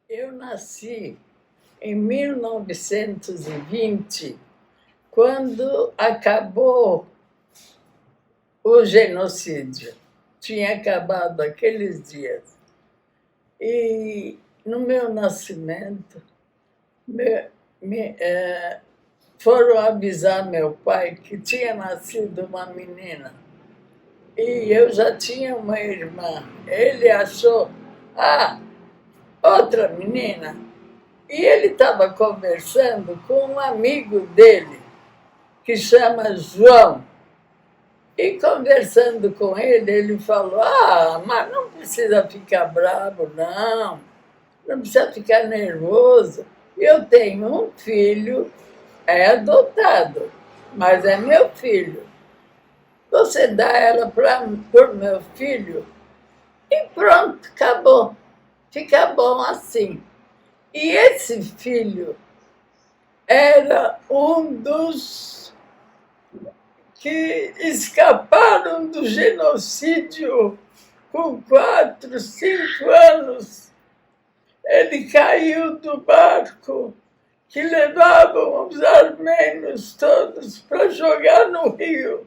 Eu nasci em 1920, quando acabou o genocídio. Tinha acabado aqueles dias. E no meu nascimento, foram avisar meu pai que tinha nascido uma menina. E eu já tinha uma irmã. Ele achou, outra menina. E ele estava conversando com um amigo dele, que chama João. E conversando com ele, ele falou, mas não precisa ficar bravo, não. Não precisa ficar nervoso. Eu tenho um filho, é adotado, mas é meu filho. Você dá ela para o meu filho e pronto, acabou. Fica bom assim. E esse filho era um dos que escaparam do genocídio com 4, 5 anos. Ele caiu do barco que levavam os armênios todos para jogar no rio.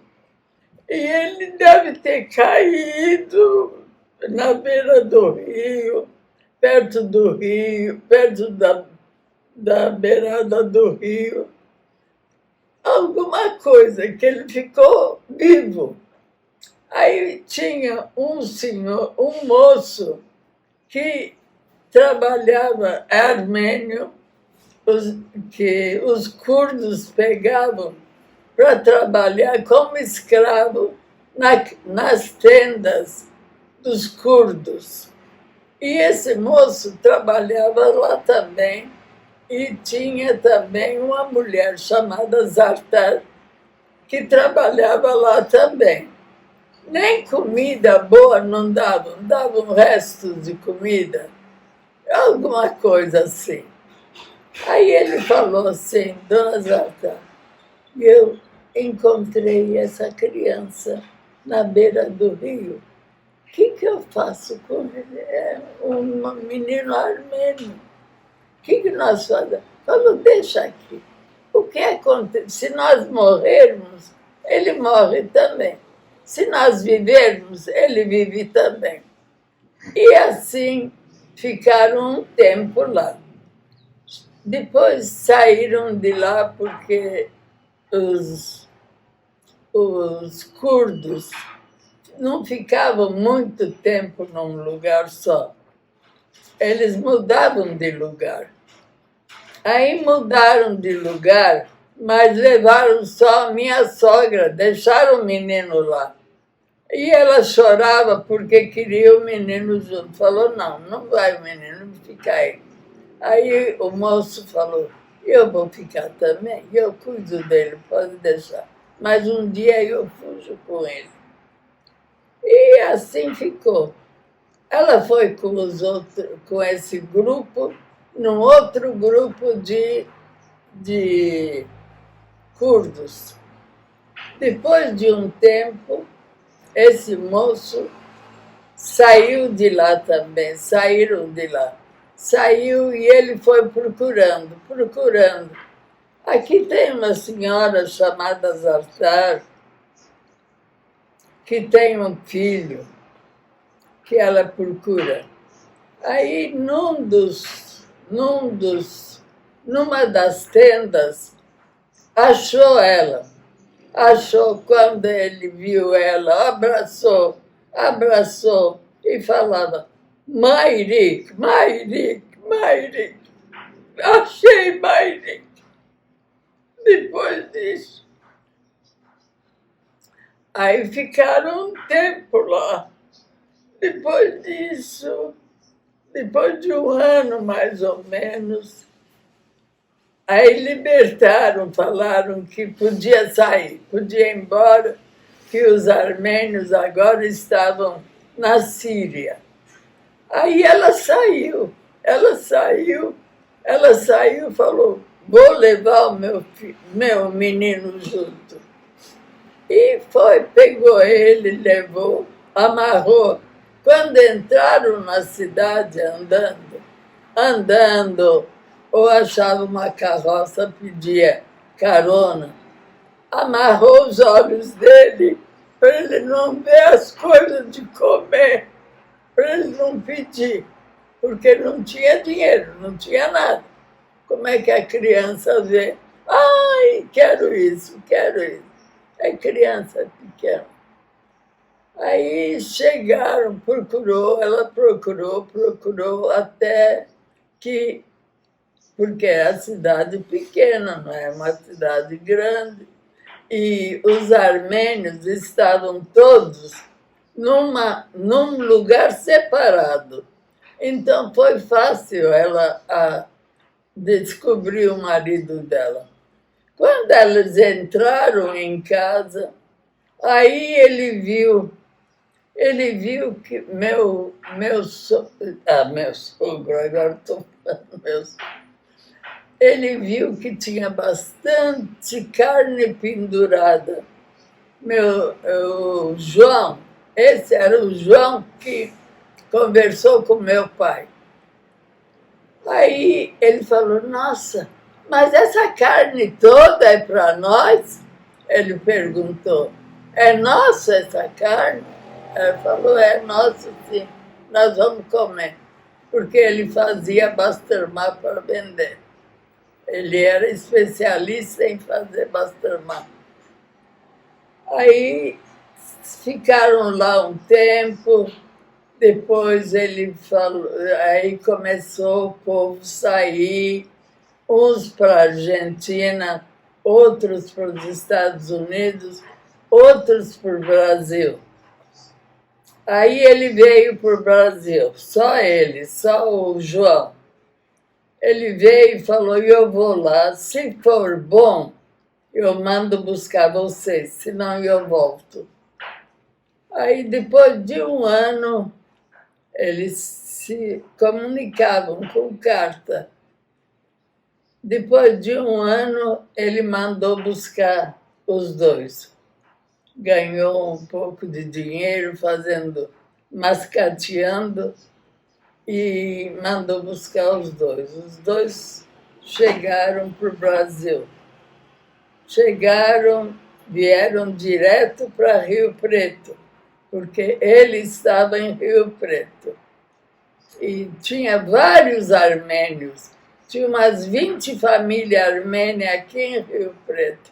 E ele deve ter caído na beira do rio, perto do rio, perto da beirada do rio. Alguma coisa, que ele ficou vivo. Aí tinha um senhor, um moço, que trabalhava armênio, que os curdos pegavam para trabalhar como escravo nas tendas dos curdos. E esse moço trabalhava lá também, e tinha também uma mulher chamada Zartar, que trabalhava lá também. Nem comida boa não davam restos de comida, alguma coisa assim. Aí ele falou assim, Dona Zartar, eu encontrei essa criança na beira do rio. O que eu faço com ele? É um menino armênio. O que nós fazemos? Falou, deixa aqui. O que acontece? Se nós morrermos, ele morre também. Se nós vivermos, ele vive também. E assim ficaram um tempo lá. Depois saíram de lá porque os curdos não ficavam muito tempo num lugar só. Eles mudavam de lugar. Aí mudaram de lugar, mas levaram só a minha sogra, deixaram o menino lá. E ela chorava porque queria o menino junto. Falou, não vai o menino ficar aí. Aí o moço falou, eu vou ficar também, eu cuido dele, pode deixar. Mas um dia eu fujo com ele. E assim ficou. Ela foi com esse grupo, num outro grupo de curdos. Depois de um tempo, esse moço saiu de lá também, saíram de lá. Saiu e ele foi procurando. Aqui tem uma senhora chamada Zartar, que tem um filho, que ela procura. Aí, numa das tendas, achou ela. Quando ele viu ela, abraçou e falava, Mairik, achei Mairik. Depois disso, aí ficaram um tempo lá. Depois disso, depois de um ano mais ou menos, aí libertaram, falaram que podia sair, podia ir embora, que os armênios agora estavam na Síria. Aí ela saiu e falou, vou levar o meu menino junto. E foi, pegou ele, levou, amarrou. Quando entraram na cidade andando, andando, ou achava uma carroça, pedia carona, amarrou os olhos dele para ele não ver as coisas de comer, para ele não pedir, porque não tinha dinheiro, não tinha nada. Como é que a criança vê? Ai, quero isso, quero isso. É criança pequena. Aí chegaram, ela procurou, até que, porque é a cidade pequena, não é uma cidade grande, e os armênios estavam todos num lugar separado. Então foi fácil ela descobrir o marido dela. Quando eles entraram em casa, aí ele viu que meu sogro, agora estou falando meu sogro, ele viu que tinha bastante carne pendurada. O João, esse era o João que conversou com meu pai. Aí ele falou, nossa, mas essa carne toda é para nós? Ele perguntou, é nossa essa carne? Ela falou, é nossa sim, nós vamos comer. Porque ele fazia basturma para vender. Ele era especialista em fazer basturma. Aí ficaram lá um tempo, depois ele falou, aí começou o povo sair, uns para a Argentina, outros para os Estados Unidos, outros para o Brasil. Aí ele veio para o Brasil, só ele, só o João. Ele veio e falou, eu vou lá, se for bom, eu mando buscar vocês, senão eu volto. Aí depois de um ano, eles se comunicavam com carta. Depois de um ano, ele mandou buscar os dois. Ganhou um pouco de dinheiro mascateando, e mandou buscar os dois. Os dois chegaram para o Brasil. Vieram direto para Rio Preto, porque ele estava em Rio Preto. E tinha vários armênios. Tinha umas 20 famílias armênias aqui em Rio Preto.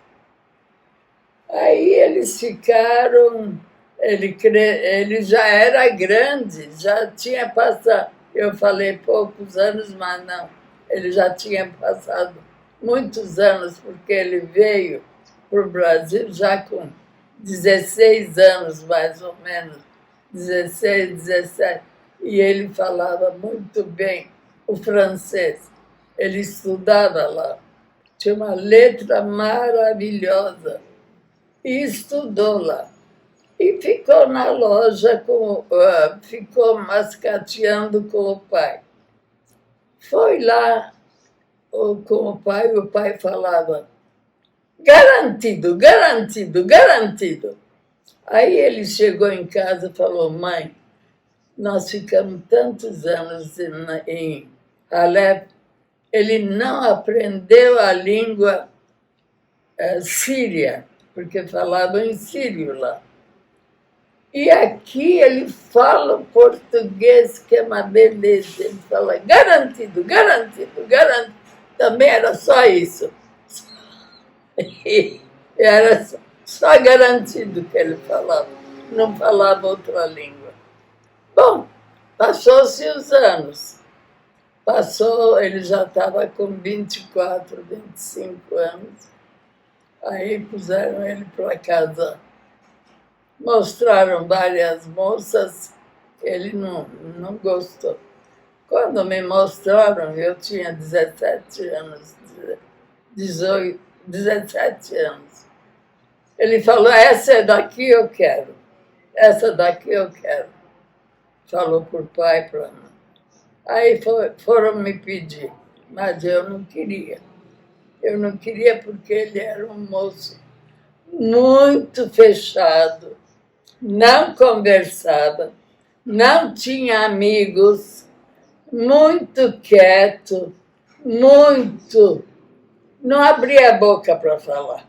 Aí eles ficaram, ele já era grande, já tinha passado, eu falei poucos anos, mas não, ele já tinha passado muitos anos, porque ele veio para o Brasil já com 16 anos, mais ou menos, 16, 17, e ele falava muito bem o francês. Ele estudava lá, tinha uma letra maravilhosa, e estudou lá. E ficou na loja, ficou mascateando com o pai. Foi lá com o pai falava, garantido, garantido, garantido. Aí ele chegou em casa e falou, mãe, nós ficamos tantos anos em Halep, ele não aprendeu a língua síria, porque falavam em sírio lá. E aqui ele fala português, que é uma beleza. Ele fala garantido, garantido, garantido. Também era só isso. E era só garantido que ele falava. Não falava outra língua. Bom, passou-se os anos. Ele já estava com 24, 25 anos. Aí puseram ele para casa. Mostraram várias moças, ele não gostou. Quando me mostraram, eu tinha 17 anos, 17 anos. Ele falou, essa daqui eu quero, essa daqui eu quero. Falou para o pai, para a mãe. Aí foram me pedir, mas eu não queria. Eu não queria porque ele era um moço muito fechado, não conversava, não tinha amigos, muito quieto, muito. Não abria a boca para falar.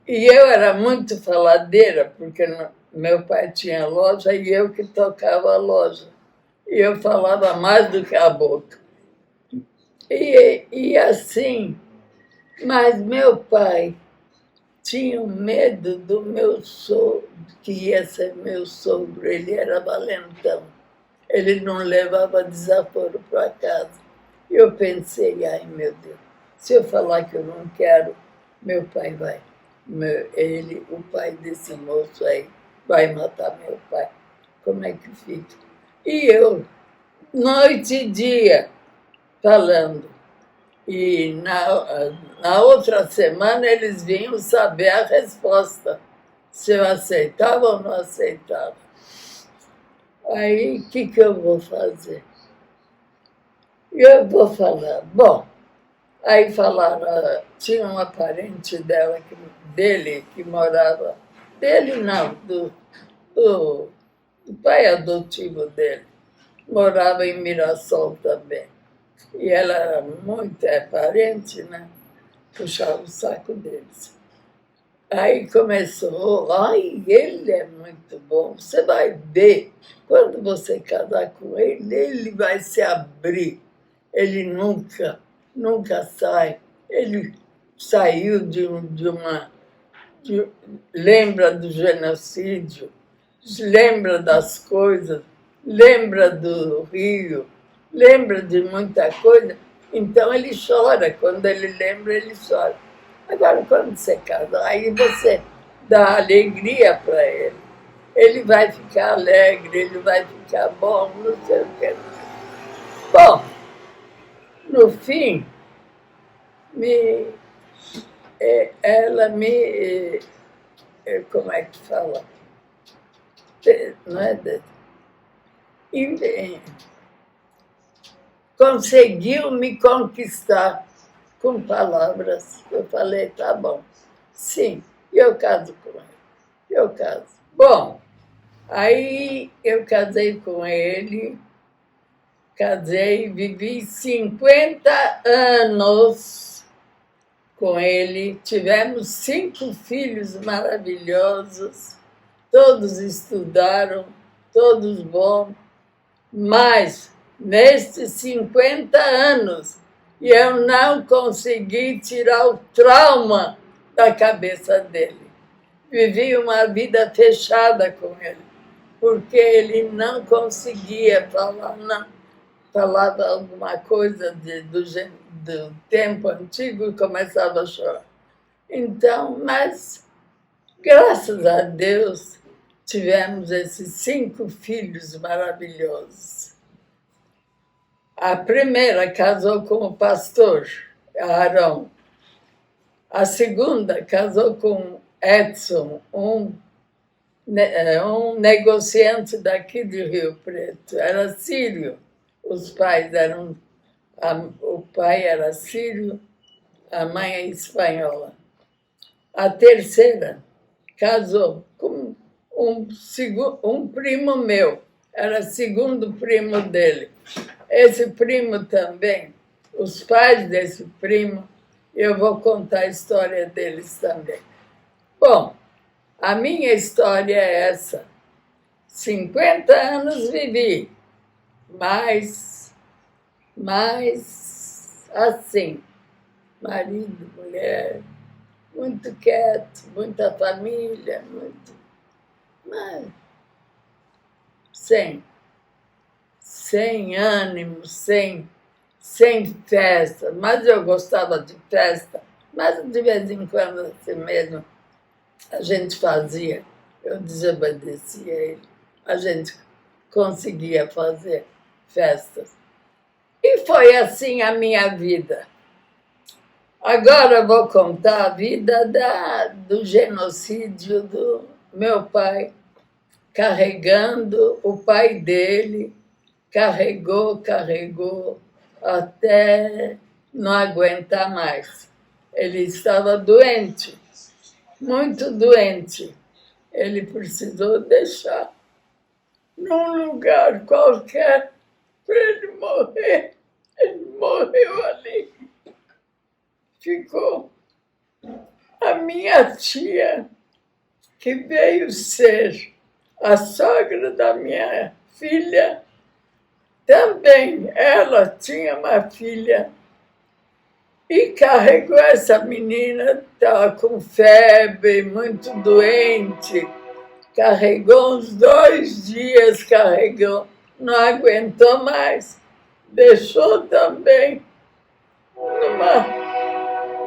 E eu era muito faladeira, porque meu pai tinha loja e eu que tocava a loja. E eu falava mais do que a boca. E assim, mas meu pai tinha medo do meu sogro, que ia ser meu sogro, ele era valentão. Ele não levava desaforo para casa. Eu pensei, ai meu Deus, se eu falar que eu não quero, meu pai vai. O pai desse moço aí, vai matar meu pai. Como é que fica? E eu, noite e dia, falando. E na outra semana eles vinham saber a resposta, se eu aceitava ou não aceitava. Aí, o que eu vou fazer? Eu vou falar, bom, aí falaram, tinha uma parente dele que morava, dele não, do pai adotivo dele, morava em Mirassol também. E ela era muito parente, né? Puxava o saco deles. Aí começou, ai, ele é muito bom, você vai ver, quando você casar com ele vai se abrir. Ele nunca sai. Ele saiu lembra do genocídio, lembra das coisas, lembra do Rio, lembra de muita coisa. Então ele chora, quando ele lembra, ele chora. Agora, quando você casa, aí você dá alegria para ele. Ele vai ficar alegre, ele vai ficar bom, não sei o que. Bom, no fim, ela me. Como é que fala? Não é? Conseguiu me conquistar com palavras. Eu falei, tá bom, sim, eu caso com ele, eu caso. Bom, aí eu casei com ele, vivi 50 anos com ele, tivemos 5 filhos maravilhosos, todos estudaram, todos bons, mas nestes 50 anos eu não consegui tirar o trauma da cabeça dele. Vivi uma vida fechada com ele, porque ele não conseguia falar, não. Falava alguma coisa do tempo antigo e começava a chorar. Então, mas, graças a Deus, tivemos esses 5 filhos maravilhosos. A primeira casou com o pastor Arão. A segunda casou com Edson, um negociante daqui de Rio Preto. Era sírio. Os pais eram... O pai era sírio, a mãe é espanhola. A terceira casou com um primo meu. Era segundo primo dele. Esse primo também, os pais desse primo, eu vou contar a história deles também. Bom, a minha história é essa. 50 anos vivi, mas assim, marido, mulher, muito quieto, muita família, mas sem ânimo, sem festa. Mas eu gostava de festa, mas de vez em quando assim mesmo a gente fazia, eu desobedecia ele, a gente conseguia fazer festas. E foi assim a minha vida. Agora eu vou contar a vida do genocídio do meu pai, carregando o pai dele, carregou, até não aguentar mais. Ele estava doente, muito doente. Ele precisou deixar num lugar qualquer para ele morrer. Ele morreu ali. Ficou a minha tia, que veio ser a sogra da minha filha, também ela tinha uma filha e carregou essa menina, estava com febre, muito doente, carregou uns 2 dias, carregou, não aguentou mais, deixou também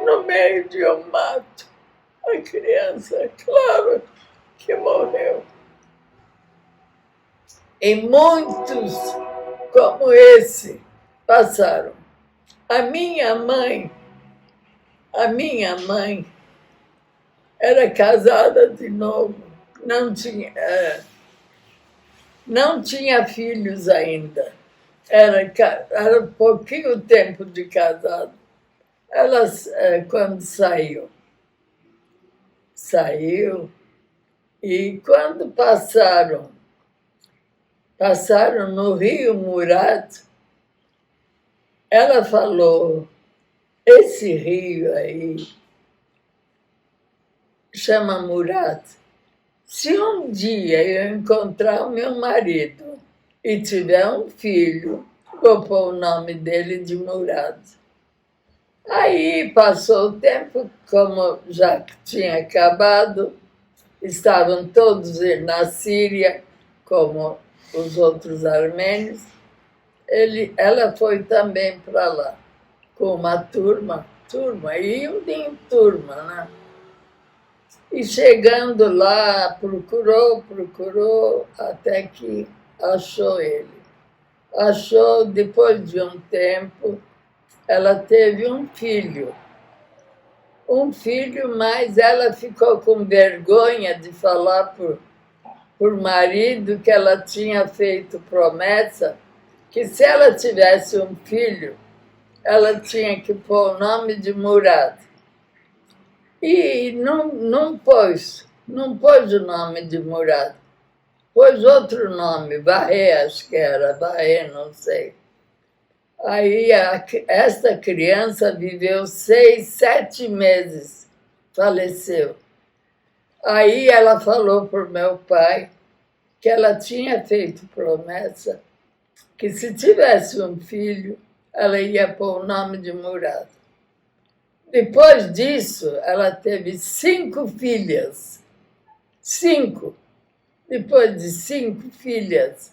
no meio de um mato. A criança, claro que morreu. E muitos como esse passaram. A minha mãe era casada de novo, não tinha filhos ainda. Era pouquinho tempo de casado. Ela, quando saiu, e quando passaram no Rio Murat, ela falou, esse rio aí chama Murat. Se um dia eu encontrar o meu marido e tiver um filho, vou pôr o nome dele de Murat. Aí passou o tempo, como já tinha acabado, estavam todos na Síria, como os outros armênios. Ela foi também para lá, com uma turma, iam em turma, né? E chegando lá, procurou, até que achou ele. Achou, depois de um tempo, ela teve um filho, mas ela ficou com vergonha de falar por marido que ela tinha feito promessa que se ela tivesse um filho, ela tinha que pôr o nome de Murad. E não pôs o nome de Murad. Pôs outro nome, Barré, acho que era, Barré, não sei. Aí esta criança viveu 6, 7 meses, faleceu. Aí ela falou para o meu pai que ela tinha feito promessa que se tivesse um filho, ela ia pôr o nome de Murad. Depois disso, ela teve 5 filhas. 5. Depois de 5 filhas,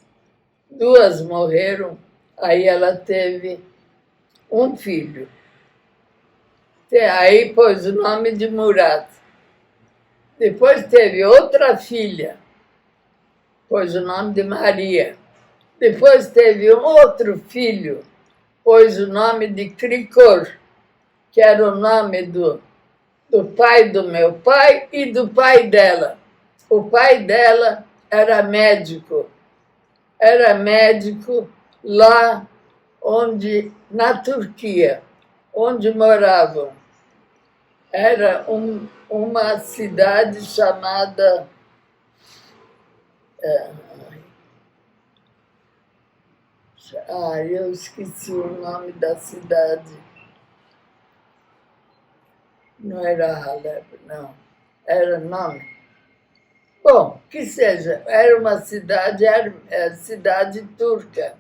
2 morreram, aí ela teve um filho. Aí pôs o nome de Murat. Depois teve outra filha, pôs o nome de Maria. Depois teve um outro filho, pôs o nome de Krikor, que era o nome do pai do meu pai e do pai dela. O pai dela era médico lá na Turquia, onde moravam. Era uma cidade chamada... eu esqueci o nome da cidade. Não era Halep, não. Era nome. Bom, que seja, era uma cidade, cidade turca.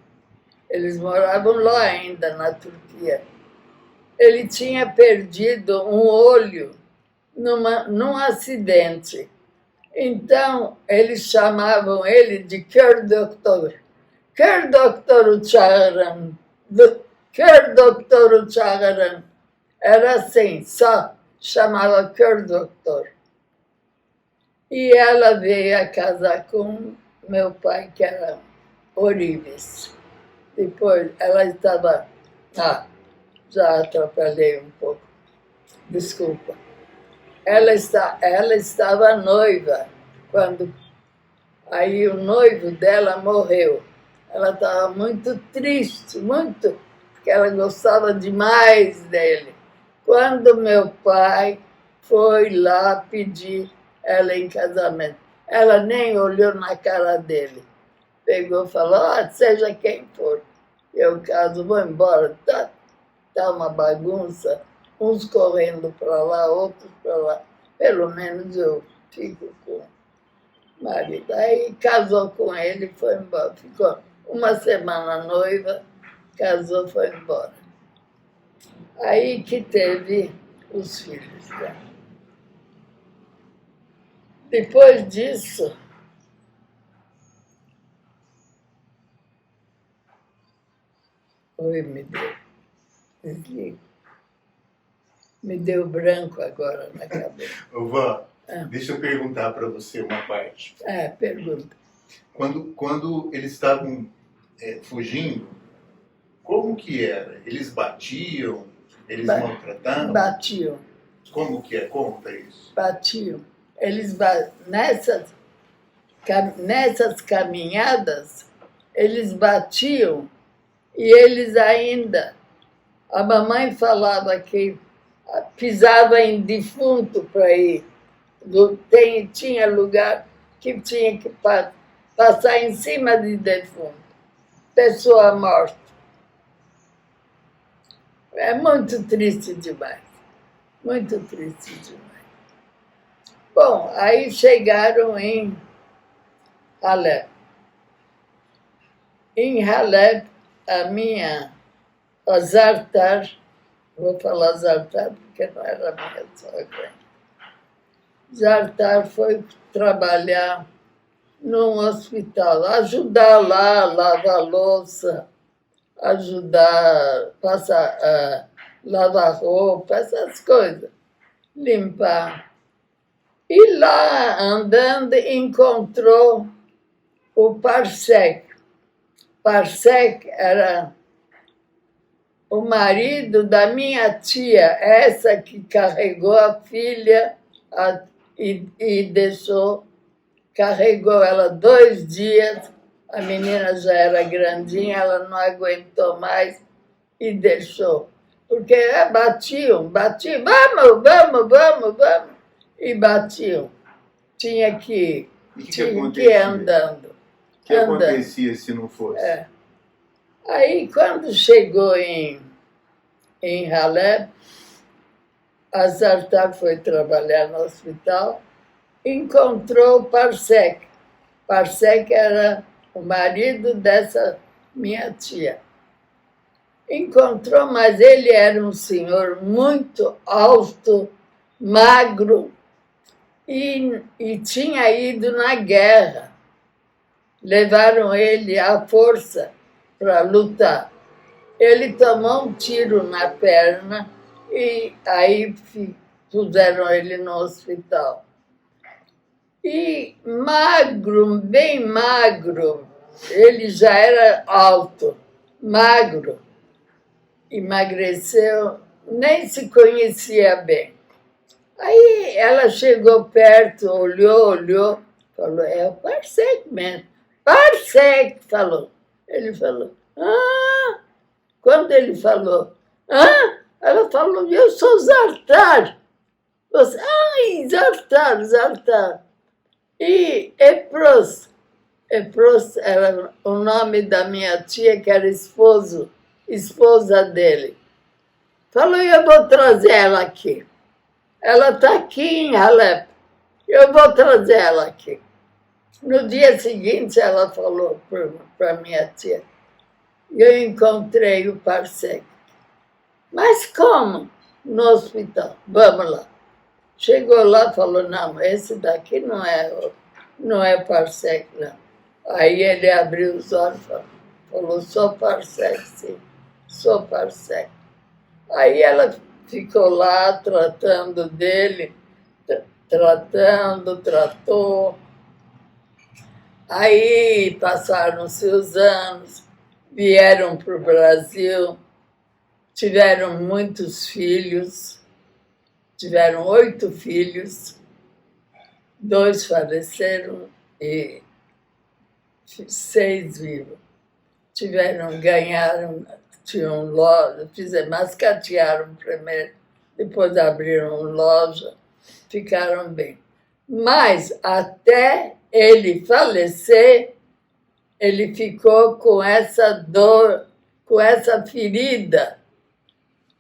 Eles moravam lá ainda, na Turquia. Ele tinha perdido um olho num acidente. Então, eles chamavam ele de Kör Doktor. Kör Doktor'u çağırın. Kör Doktor'u çağırın. Era assim, só chamava Kör Doktor. E ela veio a casar com meu pai, que era Orives. Depois, ela estava... já atrapalhei um pouco. Desculpa. Ela estava noiva quando... Aí o noivo dela morreu. Ela estava muito triste, muito, porque ela gostava demais dele. Quando meu pai foi lá pedir ela em casamento, ela nem olhou na cara dele. Pegou e falou, seja quem for, Eu caso, vou embora, tá uma bagunça, uns correndo para lá, outros para lá. Pelo menos eu fico com o marido. Aí casou com ele e foi embora. Ficou uma semana noiva, casou, foi embora. Aí que teve os filhos, né? Depois disso, oi, me deu branco agora na cabeça. Ô, vó, deixa eu perguntar para você uma parte. Pergunta. Quando eles estavam fugindo, como que era? Eles batiam? Eles maltratavam? Batiam. Como que é? Conta isso. Batiam. Eles nessas caminhadas, eles batiam e eles ainda... A mamãe falava que pisava em defunto para ir. Tinha lugar que tinha que passar em cima de defunto. Pessoa morta. É muito triste demais. Muito triste demais. Bom, aí chegaram em Halep. Em Halep, a Zartar, vou falar Zartar porque não era minha sogra. Zartar foi trabalhar num hospital, ajudar lá, lavar louça, ajudar, lavar roupa, essas coisas, limpar. E lá, andando, encontrou o Parsec. Parsec era o marido da minha tia, essa que carregou a filha e deixou, carregou ela 2 dias, a menina já era grandinha, ela não aguentou mais e deixou. Porque batiam, vamos, e batiam. Tinha que ir andando. O que acontecia se não fosse? Aí, quando chegou em Halep, a Zartar foi trabalhar no hospital, encontrou Parsec. Parsec era o marido dessa minha tia. Encontrou, mas ele era um senhor muito alto, magro, e tinha ido na guerra. Levaram ele à força para lutar. Ele tomou um tiro na perna e aí puseram ele no hospital. E magro, bem magro, ele já era alto, magro, emagreceu, nem se conhecia bem. Aí ela chegou perto, olhou, falou, é o Parsec mesmo. Parsec, falou. Ele falou, quando ele falou, ela falou, eu sou Zartar. Você, Zartar. E Epros era o nome da minha tia, que era esposa dele. Falou, eu vou trazer ela aqui. Ela está aqui em Halep. Eu vou trazer ela aqui. No dia seguinte, ela falou para minha tia, eu encontrei o Parsec. Mas como? No hospital. Vamos lá. Chegou lá e falou, não, esse daqui não é Parsec, não. Aí ele abriu os olhos e falou, sou Parsec, sim, sou Parsec. Aí ela ficou lá tratando dele, tratou. Aí passaram-se os anos, vieram para o Brasil, tiveram muitos filhos, tiveram 8 filhos, 2 faleceram e 6 vivos. Ganharam, tinham loja, mascatearam primeiro, depois abriram loja, ficaram bem. Mas até ele falecer, ele ficou com essa dor com essa ferida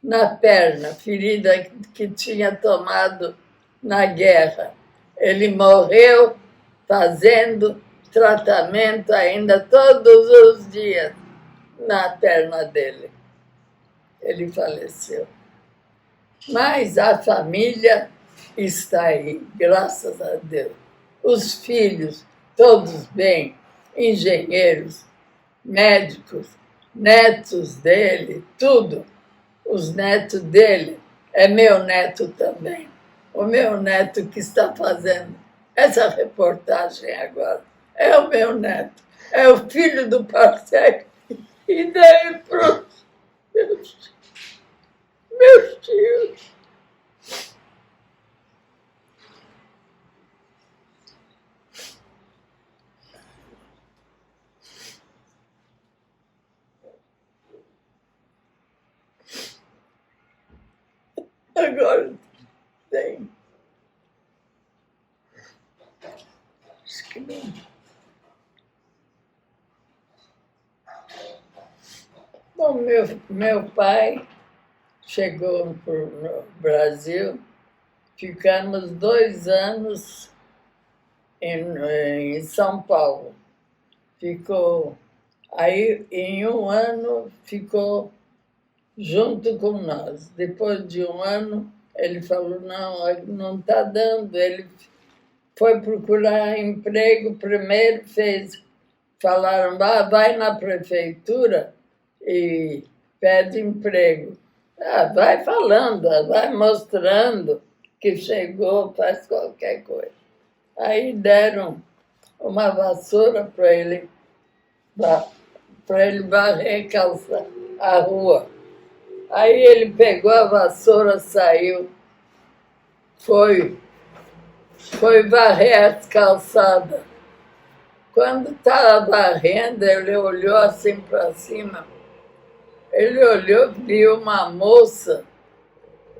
na perna, ferida que tinha tomado na guerra. Ele morreu fazendo tratamento ainda todos os dias na perna dele. Ele faleceu. Mas a família está aí, graças a Deus. Os filhos, todos bem, engenheiros, médicos, netos dele, tudo. Os netos dele, é meu neto também. O meu neto que está fazendo essa reportagem agora é o meu neto. É o filho do parceiro. E daí pronto. Meus tios. Agora tem. Acho que não. Bom, meu pai chegou no Brasil, ficamos 2 anos em São Paulo. Ficou, aí em 1 ano ficou junto com nós. Depois de 1 ano, ele falou, não está dando. Ele foi procurar emprego primeiro, falaram, vai na prefeitura e pede emprego. Vai falando, vai mostrando que chegou, faz qualquer coisa. Aí deram uma vassoura para ele varrer a rua. Aí ele pegou a vassoura, saiu, foi varrer as calçadas. Quando estava varrendo, ele olhou assim para cima. Ele olhou, viu uma moça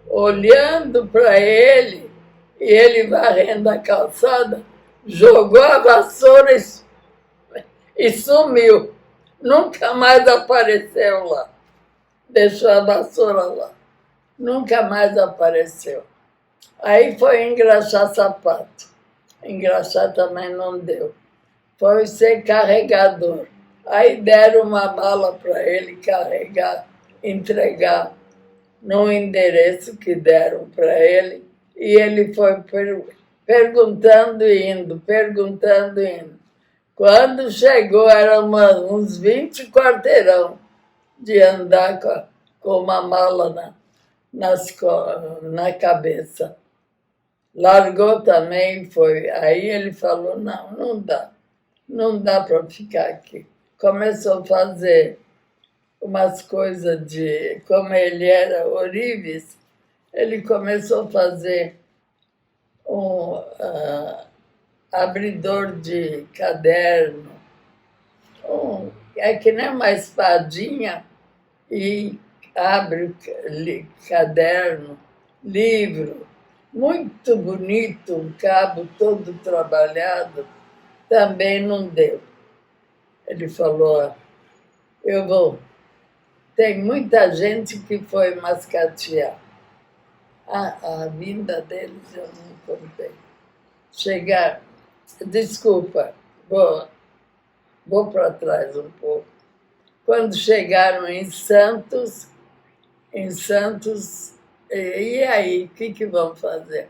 olhando para ele, e ele varrendo a calçada, jogou a vassoura e sumiu. Nunca mais apareceu lá. Deixou a vassoura lá. Nunca mais apareceu. Aí foi engraxar sapato. Engraxar também não deu. Foi ser carregador. Aí deram uma mala para ele carregar, entregar no endereço que deram para ele. E ele foi perguntando e indo. Quando chegou, eram uns 20 quarteirão de andar com uma mala na cabeça. Largou também, foi. Aí ele falou, não dá para ficar aqui. Começou a fazer umas coisas como ele era ourives, ele começou a fazer um abridor de caderno, é que nem uma espadinha, e abre caderno, livro, muito bonito, um cabo todo trabalhado, também não deu. Ele falou, eu vou. Tem muita gente que foi mascatear. A vinda deles eu não contei. Desculpa, vou para trás um pouco. Quando chegaram em Santos, e aí, o que vão fazer?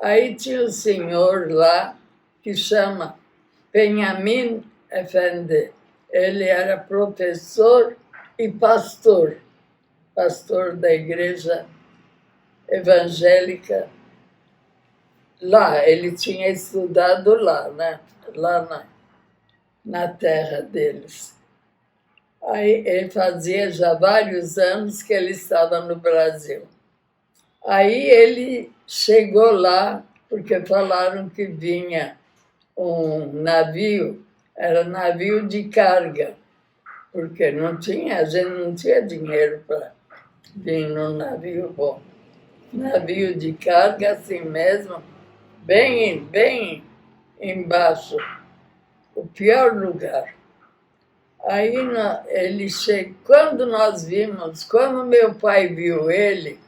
Aí tinha um senhor lá que chama Benjamin Effendi. Ele era professor e pastor da igreja evangélica lá. Ele tinha estudado lá, né? Lá na terra deles. Aí ele fazia já vários anos que ele estava no Brasil. Aí ele chegou lá, porque falaram que vinha um navio, era navio de carga, porque a gente não tinha dinheiro para vir num navio bom. Navio de carga assim mesmo, bem embaixo, o pior lugar. Aí quando nós vimos, quando meu pai viu ele,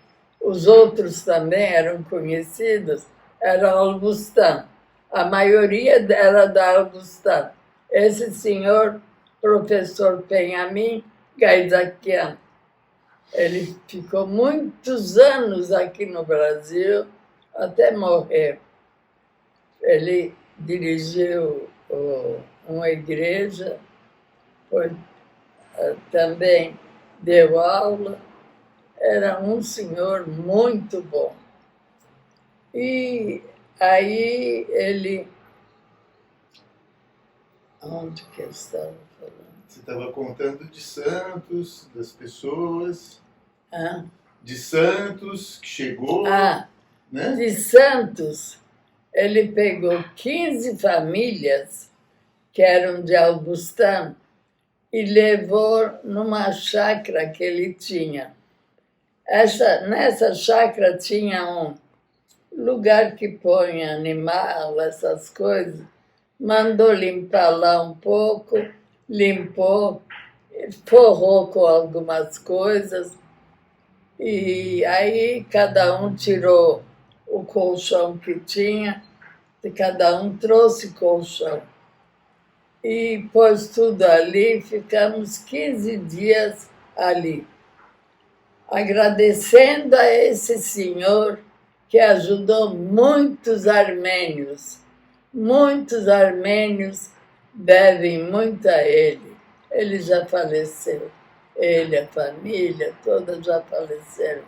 os outros também eram conhecidos, era Augustão. A maioria era da Augustão. Esse senhor, professor Penhamin Gaidaquian, ele ficou muitos anos aqui no Brasil, até morrer. Ele dirigiu uma igreja, também deu aula, era um senhor muito bom. E aí ele... Onde que eu estava falando? Você estava contando de santos, das pessoas, Ah, de Santos, que chegou, né? de Santos, ele pegou 15 famílias que eram de Augustão e levou numa chácara que ele tinha. Nessa chácara tinha um lugar que põe animal, essas coisas. Mandou limpar lá um pouco, limpou, forrou com algumas coisas. E aí cada um tirou o colchão que tinha, e cada um trouxe colchão. E pôs tudo ali, ficamos 15 dias ali, agradecendo a esse senhor que ajudou muitos armênios. Muitos armênios devem muito a ele. Ele já faleceu. Ele, a família, todas já faleceram.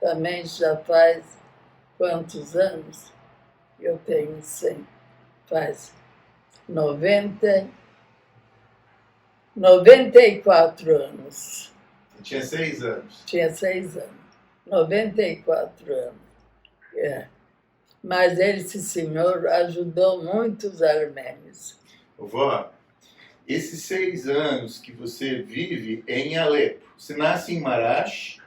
Também já faz quantos anos? Eu tenho 100. Faz 94 anos. Você tinha 6 anos. Tinha 6 anos. 94 anos. É. Mas esse senhor ajudou muitos armênios. Vó, esses 6 anos que você vive em Alepo, você nasce em Marash?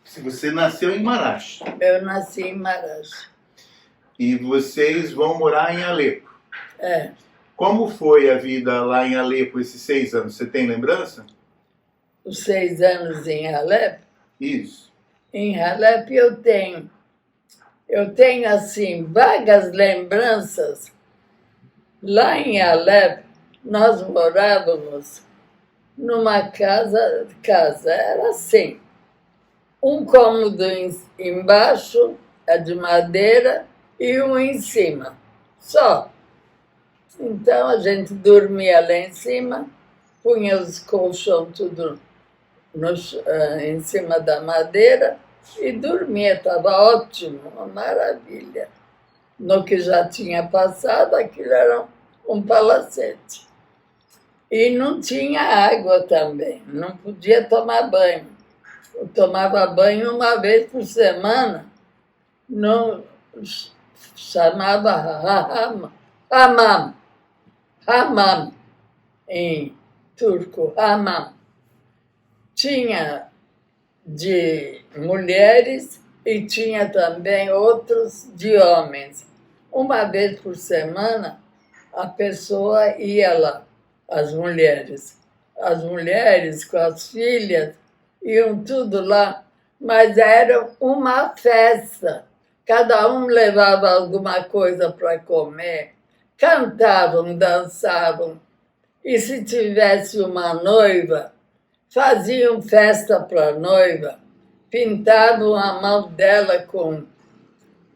Se você nasceu em Marash. Eu nasci em Marash. E vocês vão morar em Alepo. É. Como foi a vida lá em Alepo esses 6 anos? Você tem lembrança? Os 6 anos em Alepo? Isso. Em Alepo eu tenho, assim, vagas lembranças. Lá em Alepo, nós morávamos numa casa, era assim, um cômodo embaixo, de madeira, e um em cima, só. Então a gente dormia lá em cima, punha os colchões tudo em cima da madeira e dormia, estava ótimo, uma maravilha. No que já tinha passado, aquilo era um palacete. E não tinha água também, não podia tomar banho. Eu tomava banho uma vez por semana, não, chamava hamam, em turco, hamam. Tinha de mulheres e tinha também outros de homens. Uma vez por semana, a pessoa ia lá, as mulheres. As mulheres com as filhas iam tudo lá, mas era uma festa. Cada um levava alguma coisa para comer, cantavam, dançavam. E se tivesse uma noiva, faziam festa para a noiva, pintavam a mão dela com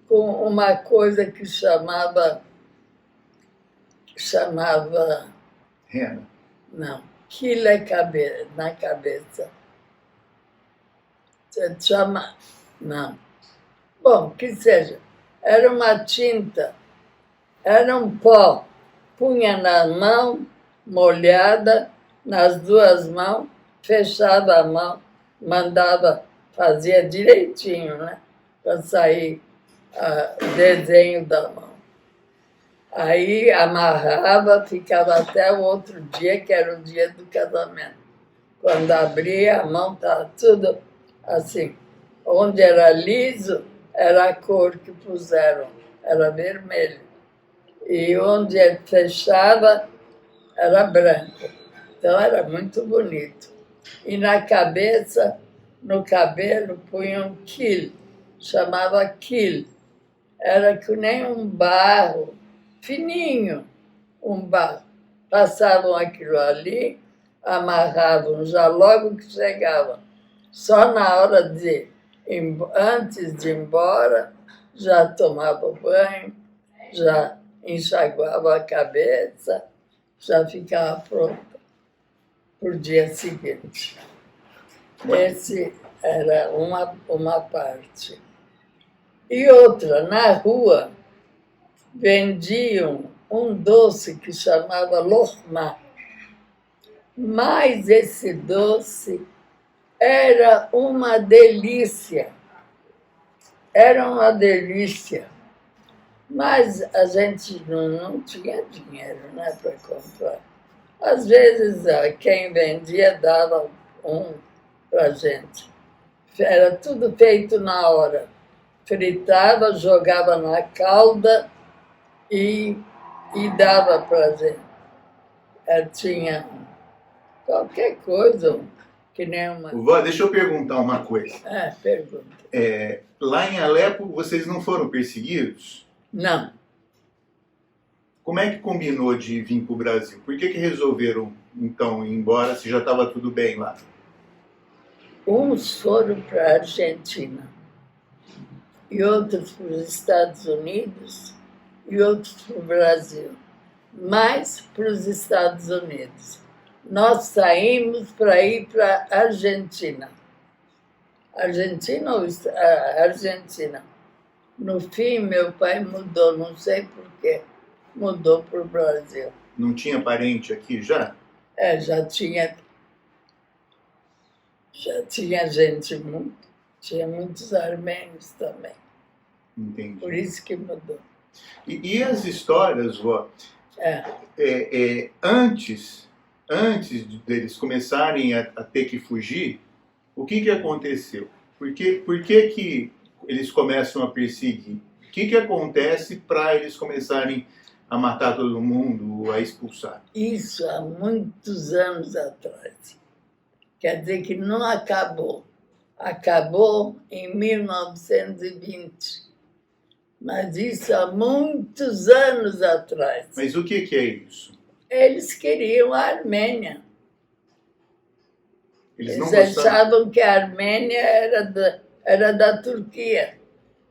uma coisa que chamava Rena. Não, quilo na cabeça. Você chama... Não. Bom, que seja. Era uma tinta, era um pó. Punha na mão, molhada, nas 2 mãos, fechava a mão, mandava, fazia direitinho, né? Para sair o desenho da mão. Aí amarrava, ficava até o outro dia, que era o dia do casamento. Quando abria, a mão estava tudo assim. Onde era liso, era a cor que puseram, era vermelho. E onde fechava, era branco. Então era muito bonito. E na cabeça, no cabelo, punham quil, chamava quil. Era que nem um barro, fininho, um barro. Passavam aquilo ali, amarravam já logo que chegavam. Só na hora de, antes de ir embora, já tomava banho, já enxaguava a cabeça, já ficava pronta para o dia seguinte. Esse era uma parte. E outra, na rua, vendiam um doce que chamava lohma. Mas esse doce era uma delícia. Era uma delícia. Mas a gente não tinha dinheiro, né, para comprar. Às vezes, quem vendia dava um para a gente. Era tudo feito na hora. Fritava, jogava na calda e dava para a gente. Tinha qualquer coisa, que nem uma... Vó, deixa eu perguntar uma coisa. Pergunta. Lá em Alepo, vocês não foram perseguidos? Não. Como é que combinou de vir para o Brasil? Por que resolveram, então, ir embora se já estava tudo bem lá? Uns foram para a Argentina, e outros para os Estados Unidos, e outros para o Brasil. Mais para os Estados Unidos. Nós saímos para ir para a Argentina. Argentina. No fim, meu pai mudou, não sei porquê, mudou para o Brasil. Não tinha parente aqui já? Já tinha gente, tinha muitos armênios também. Entendi. Por isso que mudou. E as histórias, vó, antes deles começarem a ter que fugir, o que aconteceu? Por que eles começam a perseguir? O que acontece para eles começarem a matar todo mundo, a expulsar? Isso há muitos anos atrás. Quer dizer que não acabou. Acabou em 1920. Mas isso há muitos anos atrás. Mas o que é isso? Eles queriam a Armênia. Eles achavam que a Armênia era da Turquia,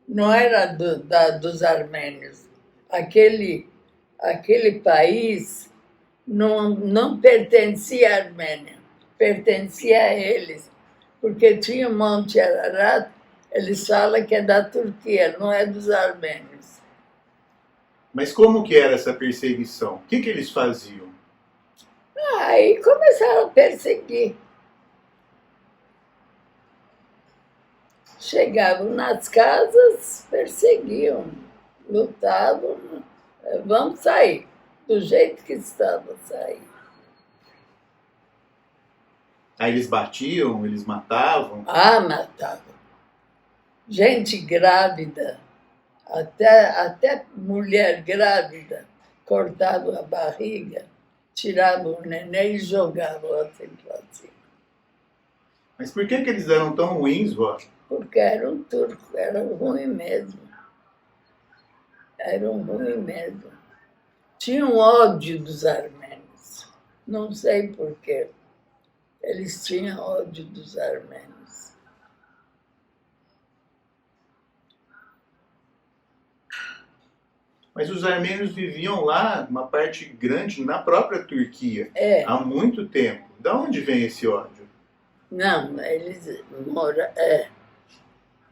não era dos armênios. Aquele país não pertencia à Armênia, pertencia a eles, porque tinha o Monte Ararat, eles falam que é da Turquia, não é dos armênios. Mas como que era essa perseguição? O que eles faziam? Aí começaram a perseguir. Chegavam nas casas, perseguiam, lutavam, vamos sair, do jeito que estava sair. Aí eles batiam, eles matavam? Matavam. Gente grávida, até mulher grávida, cortavam a barriga, tiravam o neném e jogavam assim para cima. Mas por que eles eram tão ruins, vó? Porque eram turcos, eram ruins mesmo. Eram ruins mesmo. Tinham ódio dos armênios. Não sei porquê. Eles tinham ódio dos armênios. Mas os armênios viviam lá, uma parte grande, na própria Turquia, há muito tempo. De onde vem esse ódio? Não, eles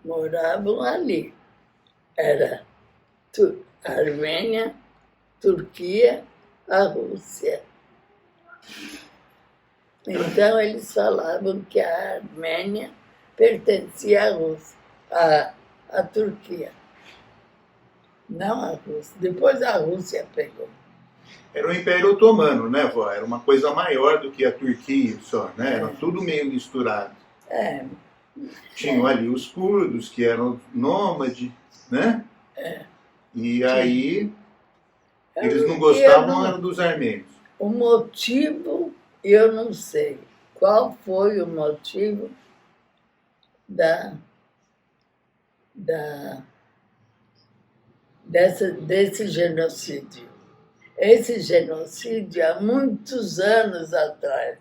moravam ali. Era a Armênia, Turquia, a Rússia. Então eles falavam que a Armênia pertencia à Rússia, à Turquia. Não à Rússia. Depois a Rússia pegou. Era o Império Otomano, né, vó? Era uma coisa maior do que a Turquia só, né? Era tudo meio misturado. Tinham ali os curdos, que eram nômades, né? E aí, eles não gostavam era dos armênios. O motivo eu não sei qual foi o motivo desse genocídio. Esse genocídio há muitos anos atrás,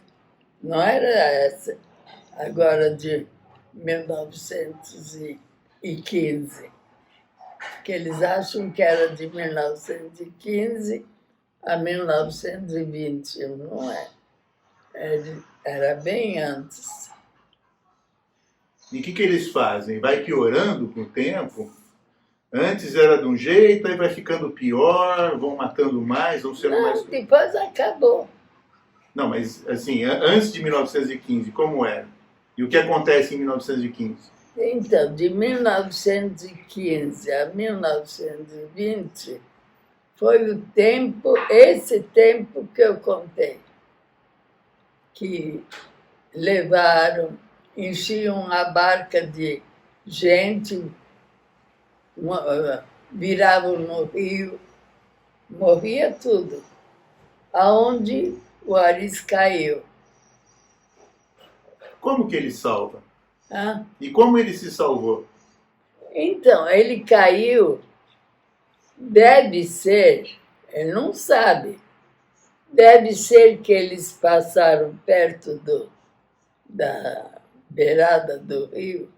não era essa, agora de 1915, que eles acham que era de 1915 a 1920, não é? Era bem antes. E o que eles fazem? Vai piorando com o tempo? Antes era de um jeito, aí vai ficando pior, vão matando mais, vão sendo mais... Não, depois acabou. Não, mas assim, antes de 1915, como era? E o que acontece em 1915? Então, de 1915 a 1920 foi o tempo, esse tempo que eu contei, que levaram, enchiam a barca de gente, viravam no rio, morria tudo. Aonde o Aris caiu. Como que ele salva? Ah, E como ele se salvou? então, ele caiu, deve ser, ele não sabe, deve ser que eles passaram perto da beirada do rio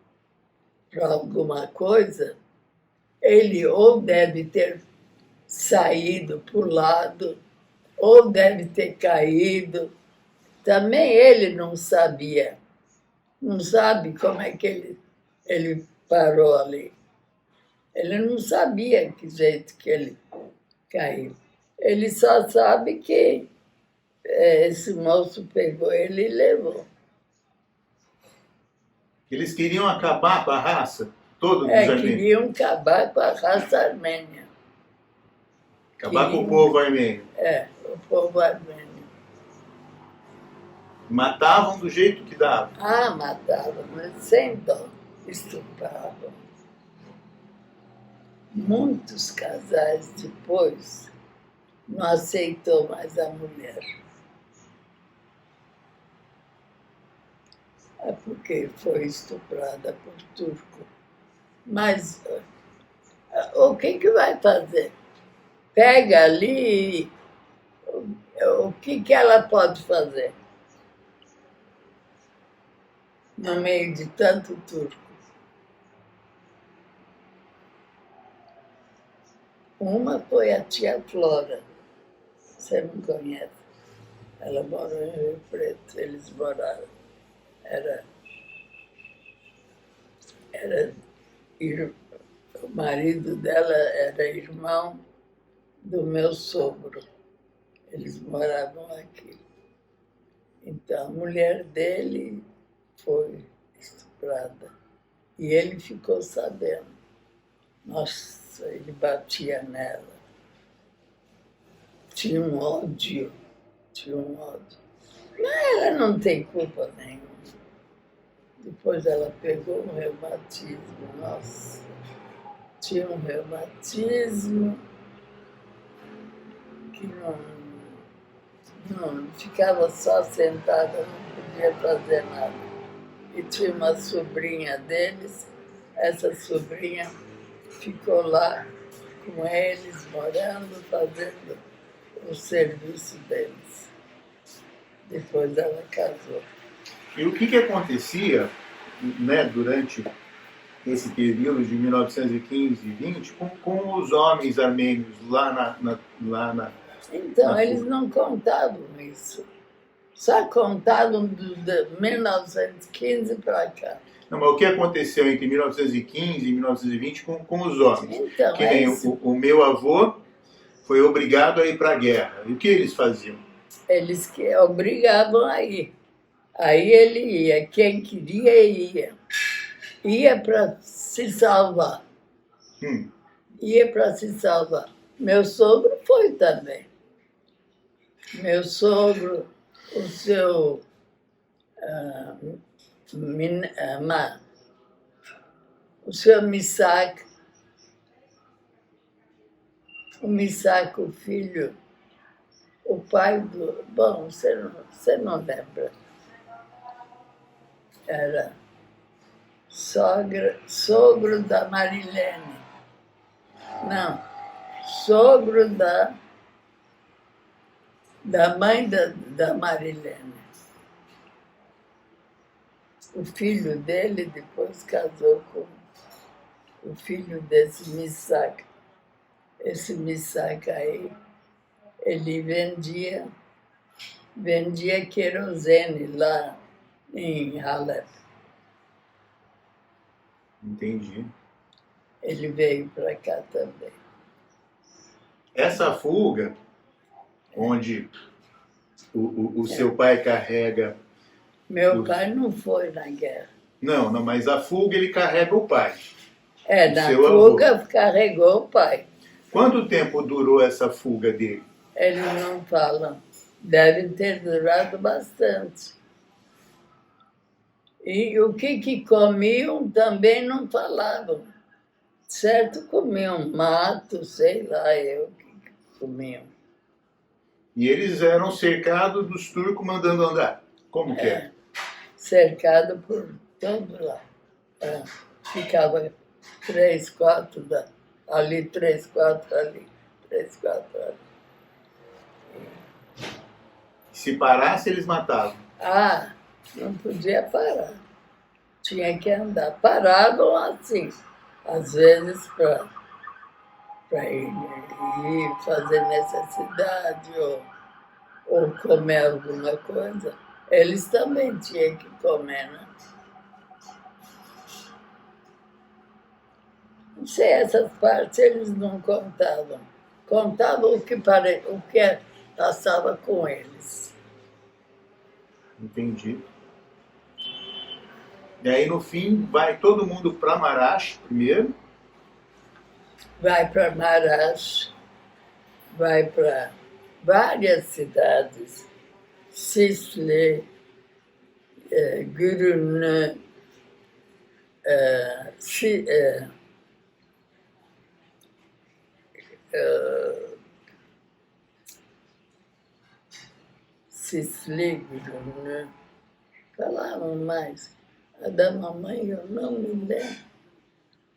para alguma coisa, ele ou deve ter saído para o lado, ou deve ter caído. Também ele não sabia, não sabe como é que ele parou ali. Ele não sabia que jeito que ele caiu. Ele só sabe que esse moço pegou ele e levou. Eles queriam acabar com a raça toda dos armênios. Queriam acabar com a raça armênia. Acabar com o povo armênio. O povo armênio. Matavam do jeito que dava. Ah, matavam, mas sem dó, estupravam. Muitos casais depois não aceitou mais a mulher. É porque foi estuprada por turco. Mas o que vai fazer? Pega ali, o que ela pode fazer? No meio de tanto turco. Uma foi a tia Flora, você não conhece. Ela morou em Rio Preto, eles moraram. O marido dela era irmão do meu sogro. Eles moravam aqui. Então, a mulher dele foi estuprada. E ele ficou sabendo. Nossa, ele batia nela. Tinha um ódio. Mas ela não tem culpa nenhuma. Depois ela pegou um reumatismo. Nossa, tinha um reumatismo que não ficava só sentada, não podia fazer nada. E tinha uma sobrinha deles, essa sobrinha ficou lá com eles, morando, fazendo o serviço deles. Depois ela casou. E o que acontecia, né, durante esse período de 1915 e 20 com os homens armênios lá na Então, eles não contavam isso. Só contavam de 1915 para cá. Não, mas o que aconteceu entre 1915 e 1920 com os homens? Então, que nem o meu avô foi obrigado a ir para a guerra. E o que eles faziam? Eles que obrigavam a ir. Aí ele ia, quem queria ia. Ia para se salvar. Ia para se salvar. Meu sogro foi também. Meu sogro, o seu o seu Misak, o filho, o pai do... Bom, você não lembra. Era sogro da Marilene. Não, sogro da mãe da Marilene. O filho dele depois casou com o filho desse Missaca. Esse Missaca aí, ele vendia querosene lá em Halep. Entendi. Ele veio para cá também. Essa fuga, onde o seu pai carrega... Meu pai não foi na guerra. Não, mas a fuga ele carrega o pai. Na seu fuga avô. carregou o pai. Quanto tempo durou essa fuga dele? Eles não falam. Devem ter durado bastante. E o que comiam também não falavam. Certo, comiam mato, sei lá eu o que comiam. E eles eram cercados dos turcos mandando andar. Como que é? Cercado por todo lado. Ficava 3, 4 ali, 3, 4 ali, 3, 4 ali. Se parasse, eles matavam. Não podia parar. Tinha que andar. Paravam assim, às vezes para ir fazer necessidade ou comer alguma coisa. Eles também tinham que comer, né? Não sei, essas partes eles não contavam. Contavam o que passava com eles. Entendi. E aí, no fim, vai todo mundo para Marash primeiro. Vai para Marash, vai para várias cidades. Sisli, Gürünlü, Sisli, Gürünlü. Falavam mais. A da mamãe eu não me lembro.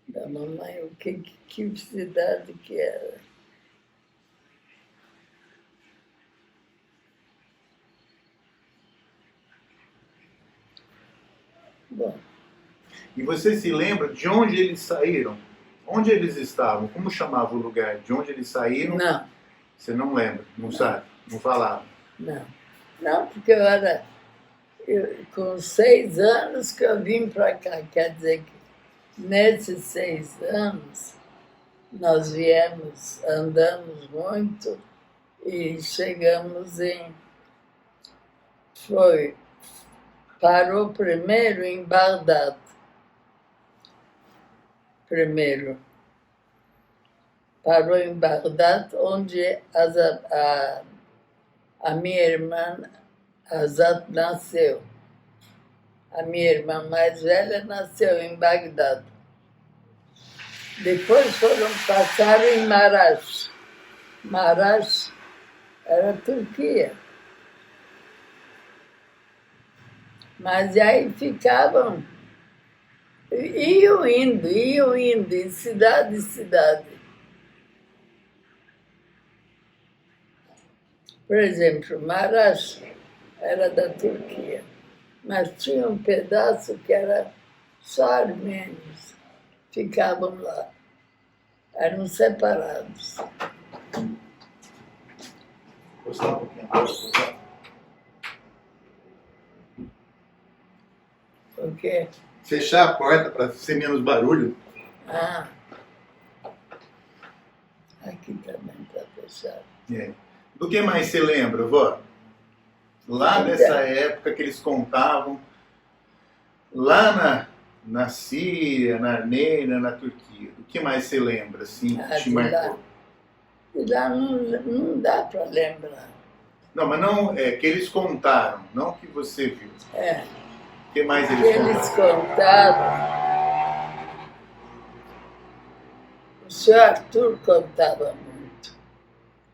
Da mamãe, que cidade que era. Bom. E você se lembra de onde eles saíram? Onde eles estavam? Como chamava o lugar? De onde eles saíram? Não. Você não lembra? Não sabe? Não falava? Não. Não, porque com 6 anos que eu vim para cá. Quer dizer que nesses 6 anos nós andamos muito e chegamos parou primeiro em Bagdad. Primeiro. Parou em Bagdad, onde a minha irmã Azat nasceu. A minha irmã mais velha nasceu em Bagdad. Depois passaram em Marash. Marash era Turquia. Mas aí ficavam, iam indo, de cidade em cidade. Por exemplo, Marash era da Turquia, mas tinha um pedaço que era só armênios, ficavam lá, eram separados. O quê? Fechar a porta para ser menos barulho. Aqui também está fechado. É. Do que mais você lembra, vó? Lá Então. nessa época que eles contavam, lá na Síria, na Armênia, na Turquia, do que mais você lembra, assim, que te marcou? De lá não dá para lembrar. Não, mas não, que eles contaram, não que você viu. O que mais Eles contaram. O senhor Arthur contava muito.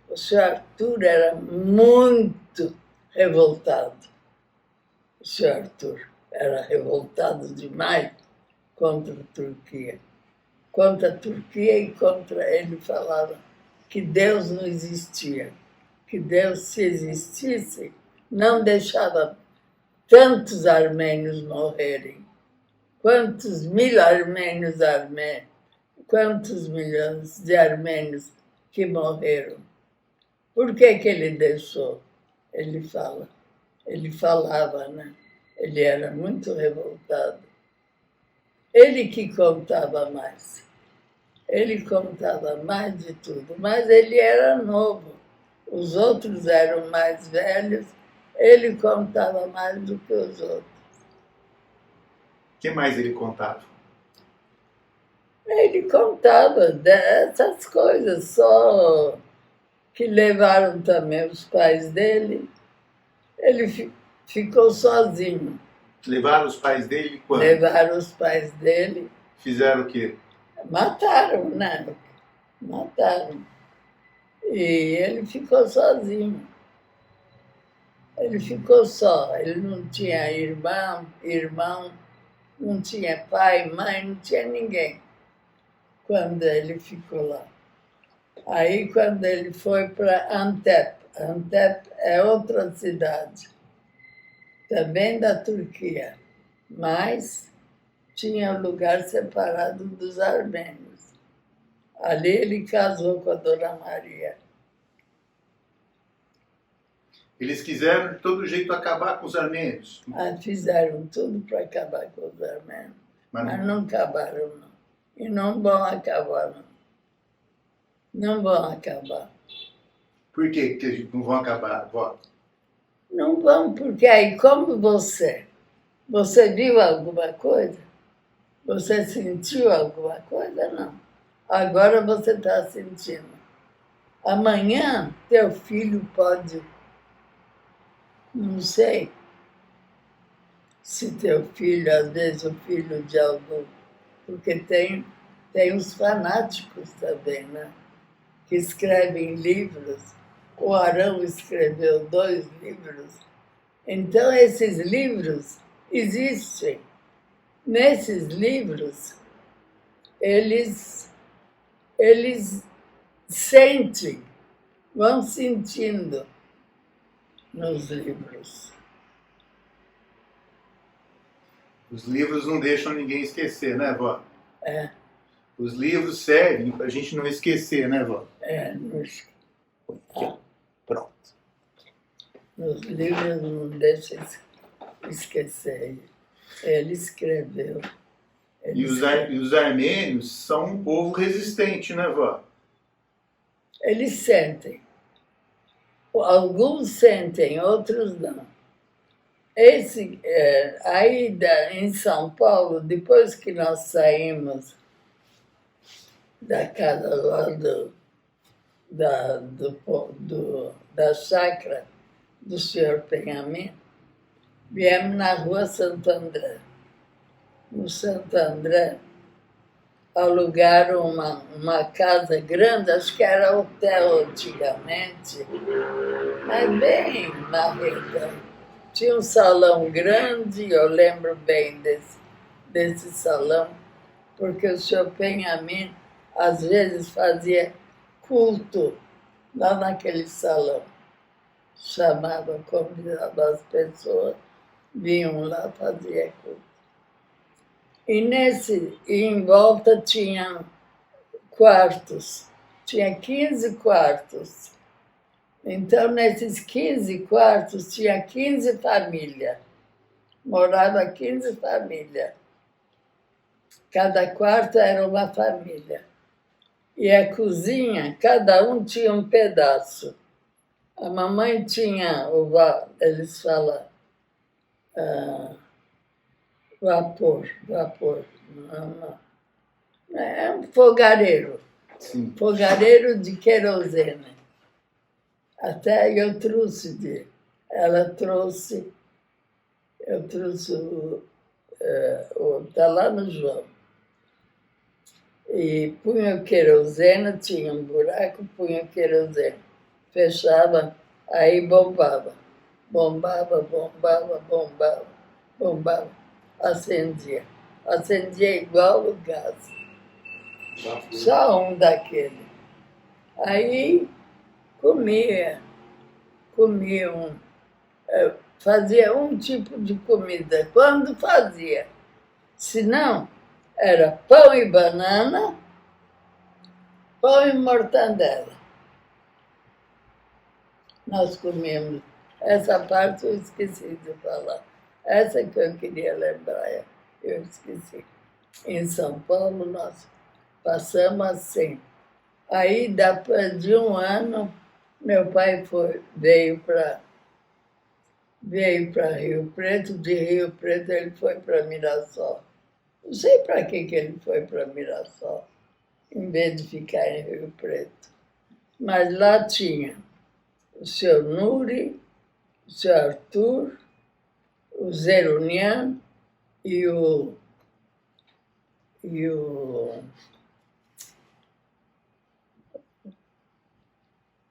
O senhor Arthur era muito revoltado. O senhor Arthur era revoltado demais contra a Turquia. Contra a Turquia e contra ele falava que Deus não existia. Que Deus, se existisse, não deixava tantos armênios morrerem. Quantos mil quantos milhões de armênios que morreram. Por que ele deixou? Ele falava, né? Ele era muito revoltado. Ele que contava mais. Ele contava mais de tudo, mas ele era novo. Os outros eram mais velhos, ele contava mais do que os outros. O que mais ele contava? Ele contava dessas coisas, só que levaram também os pais dele. Ele ficou sozinho. Levaram os pais dele quando? Levaram os pais dele. Fizeram o quê? Mataram, né? Mataram. E ele ficou sozinho. Ele ficou só. Ele não tinha irmão, não tinha pai, mãe, não tinha ninguém quando ele ficou lá. Aí, quando ele foi para Antep, Antep é outra cidade, também da Turquia, mas tinha um lugar separado dos armênios. Ali ele casou com a Dona Maria. Eles quiseram de todo jeito acabar com os armênios. Fizeram tudo para acabar com os armênios, mas não acabaram, não. E não vão acabar, não. Não vão acabar. Por que não vão acabar, vó? Não vão, porque aí, como você viu alguma coisa? Você sentiu alguma coisa? Não. Agora você está sentindo. Amanhã, teu filho pode... Não sei se teu filho, às vezes o filho de algum... Porque tem os fanáticos também, né? Que escrevem livros. O Arão escreveu 2 livros. Então, esses livros existem. Nesses livros, eles sentem, vão sentindo nos livros. Os livros não deixam ninguém esquecer, né, vó? É. Os livros servem para a gente não esquecer, né, vó? Pronto. Nos livros não deixa esquecer. Ele escreveu. E os armênios são um povo resistente, né, vó? Eles sentem. Alguns sentem, outros não. Aí em São Paulo, depois que nós saímos da casa lá da chácara do senhor Penhamin, viemos na rua Santo André. No Santo André, alugaram uma casa grande, acho que era hotel antigamente, mas bem marreta. Tinha um salão grande, eu lembro bem desse salão, porque o senhor Penhamin, às vezes, fazia culto lá naquele salão. Chamava, convidava as pessoas, vinham lá, fazia culto. E em volta tinha quartos, tinha 15 quartos. Então, nesses 15 quartos, tinha 15 famílias. Morava 15 famílias. Cada quarto era uma família. E a cozinha, cada um tinha um pedaço. A mamãe tinha, eles falam, vapor. Não. É um fogareiro. Sim. Fogareiro de querosene. Até eu trouxe ela trouxe, eu trouxe está lá no João. E punha o querosene, tinha um buraco, punha o querosene. fechava, aí bombava. Bombava, bombava, bombava, bombava. Acendia. Acendia igual o gás. Só um daquele. Aí comia fazia um tipo de comida, quando fazia. Se não, era pão e banana, pão e mortandela. Nós comíamos. Essa parte eu esqueci de falar. Essa que eu queria lembrar, eu esqueci. Em São Paulo, nós passamos assim. Aí, depois de um ano, meu pai veio para Rio Preto. De Rio Preto, ele foi para Mirassol. Não sei para que ele foi para Mirassol, em vez de ficar em Rio Preto. Mas lá tinha o seu Nuri, o seu Arthur, o Zerunian e o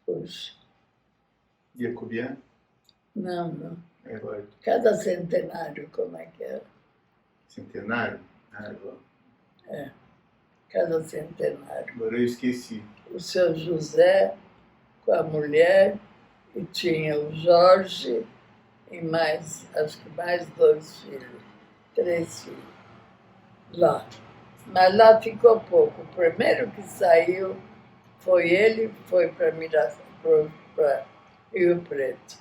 puxa, Jacobian? não. Agora, Cada centenário, como é que era? centenário? Agora Cada centenário. eu esqueci. O seu José com a mulher, e tinha o Jorge e mais, acho que mais 2 filhos, 3 filhos, lá. Mas lá ficou pouco. O primeiro que saiu foi ele, foi para Rio Preto.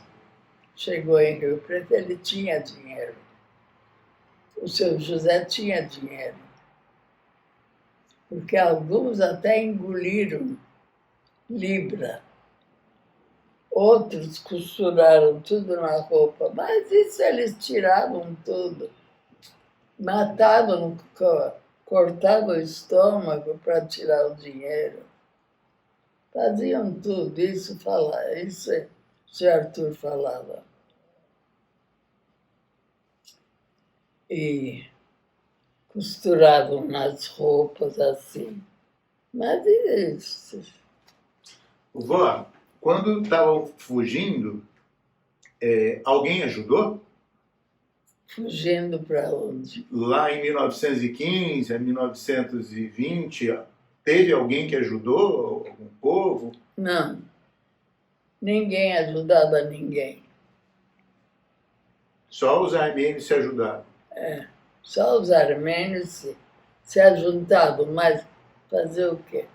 Chegou em Rio Preto, ele tinha dinheiro. O seu José tinha dinheiro. Porque alguns até engoliram libra. Outros costuraram tudo na roupa, mas isso eles tiravam tudo. Matavam, cortavam o estômago para tirar o dinheiro. Faziam tudo, isso o Sr. Arthur falava. E costuravam nas roupas assim. Mas isso. Vó, quando estavam fugindo, alguém ajudou? Fugindo para onde? Lá em 1915, a 1920, teve alguém que ajudou algum povo? Não. Ninguém ajudava ninguém. Só os armênios se ajudaram. Só os armênios se ajuntavam, mas fazer o quê?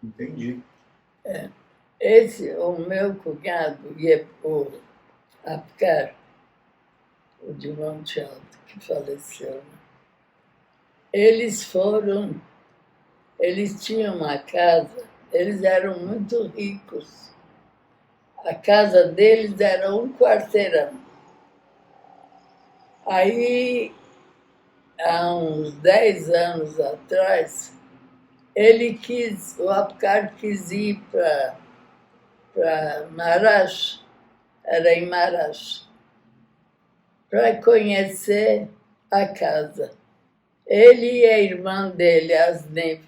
Entendi. O meu cunhado, o Apcar, o de Monte Alto, que faleceu, eles tinham uma casa, eles eram muito ricos. A casa deles era um quarteirão. Aí, há uns 10 anos atrás, o Apcar quis ir para Marash, era em Marash, para conhecer a casa. Ele e a irmã dele, Asnev,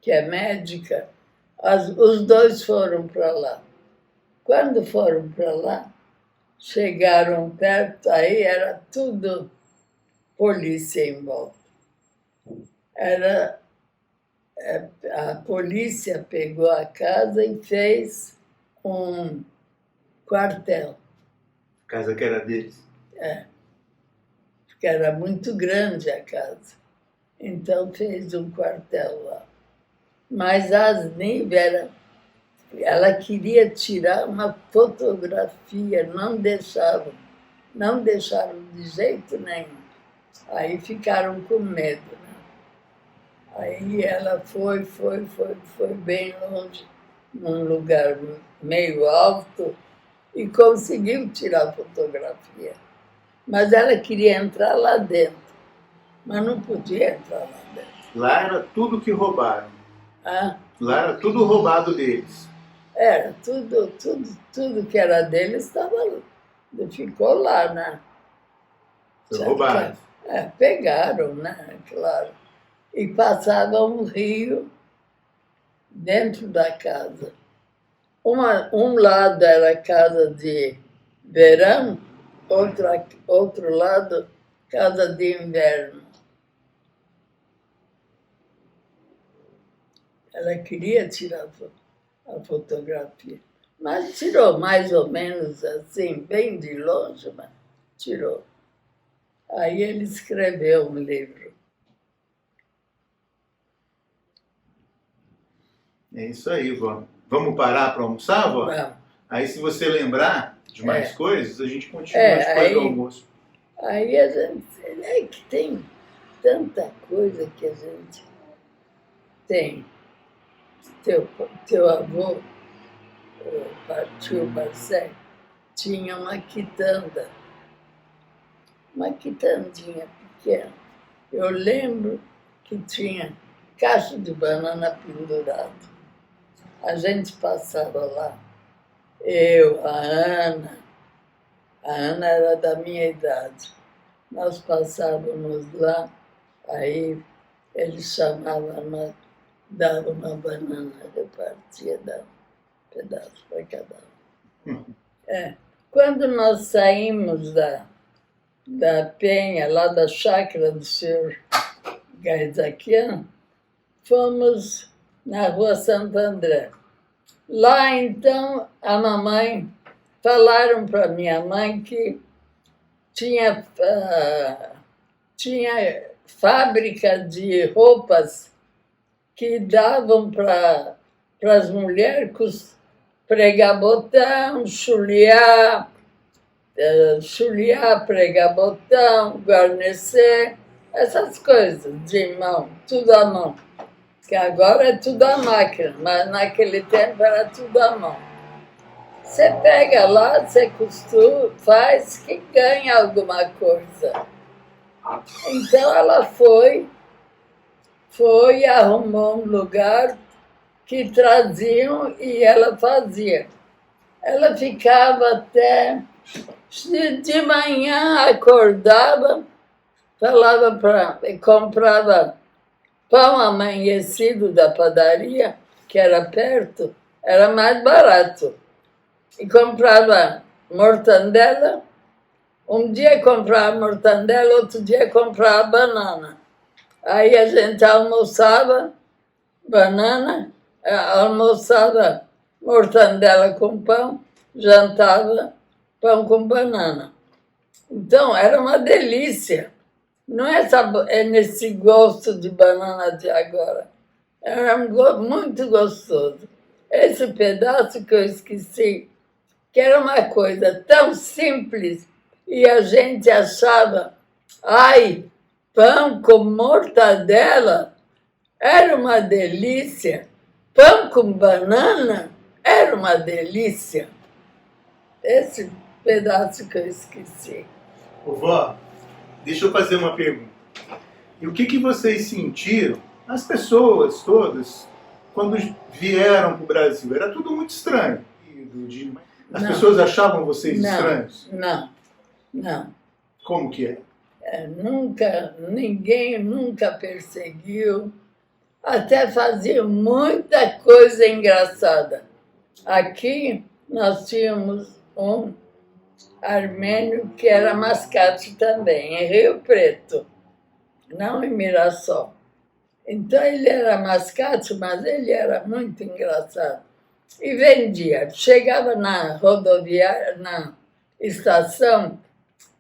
que é médica, os dois foram para lá. Quando foram para lá, chegaram perto, aí era tudo polícia em volta. A polícia pegou a casa e fez um quartel. A casa que era deles. Porque era muito grande a casa. Então fez um quartel lá. Mas a Asniv ela queria tirar uma fotografia, não deixaram de jeito nenhum. Aí ficaram com medo, né? Aí ela foi bem longe, num lugar meio alto, e conseguiu tirar a fotografia. Mas ela queria entrar lá dentro, mas não podia entrar lá dentro. Lá era tudo que roubaram. Lá era tudo roubado deles. Era tudo que era deles ficou lá, né? Foi roubado. Pegaram, né? Claro. E passavam um rio dentro da casa. Um lado era casa de verão, outro lado casa de inverno. Ela queria tirar a fotografia, mas tirou mais ou menos assim, bem de longe, mas tirou. Aí ele escreveu um livro. É isso aí, vó. Vamos parar para almoçar, vó? Não. Aí, se você lembrar de mais coisas, a gente continua depois do almoço. Aí a gente... É que tem tanta coisa que a gente tem. Teu avô, o tio Marcelo, tinha uma quitanda. Uma quitandinha pequena. Eu lembro que tinha caixa de banana pendurado. A gente passava lá. Eu, a Ana era da minha idade. Nós passávamos lá, aí ele chamava, dava uma banana, repartia, dava um pedaço para cada um. Quando nós saímos da Penha, lá da chácara do senhor Gaizaquian, fomos na rua Santo André. Lá, então, a mamãe, falaram para minha mãe que tinha fábrica de roupas que davam para as mulheres pregar botão, chulear, pregar botão, guarnecer, essas coisas de mão, tudo à mão. Que agora é tudo à máquina, mas naquele tempo era tudo à mão. Você pega lá, você costura, faz que ganha alguma coisa. Então ela foi e arrumou um lugar que traziam e ela fazia. Ela ficava até... De manhã acordava, comprava pão amanhecido da padaria, que era perto, era mais barato. E comprava mortandela. Um dia comprava mortandela, outro dia comprava banana. Aí a gente almoçava banana, almoçava mortandela com pão, jantava pão com banana. Então, era uma delícia. Não é nesse gosto de banana de agora. Era muito gostoso. Esse pedaço que eu esqueci, que era uma coisa tão simples, e a gente achava, ai, pão com mortadela era uma delícia. Pão com banana era uma delícia. Esse pedaço que eu esqueci. Vó, deixa eu fazer uma pergunta. E o que vocês sentiram, as pessoas todas, quando vieram para o Brasil? Era tudo muito estranho. As pessoas achavam vocês estranhos? Não. Como que é? Ninguém nunca perseguiu. Até fazia muita coisa engraçada. Aqui nós tínhamos um armênio que era mascate também, em Rio Preto, não em Mirassol. Então ele era mascate, mas ele era muito engraçado. E vendia. Chegava na rodoviária, na estação,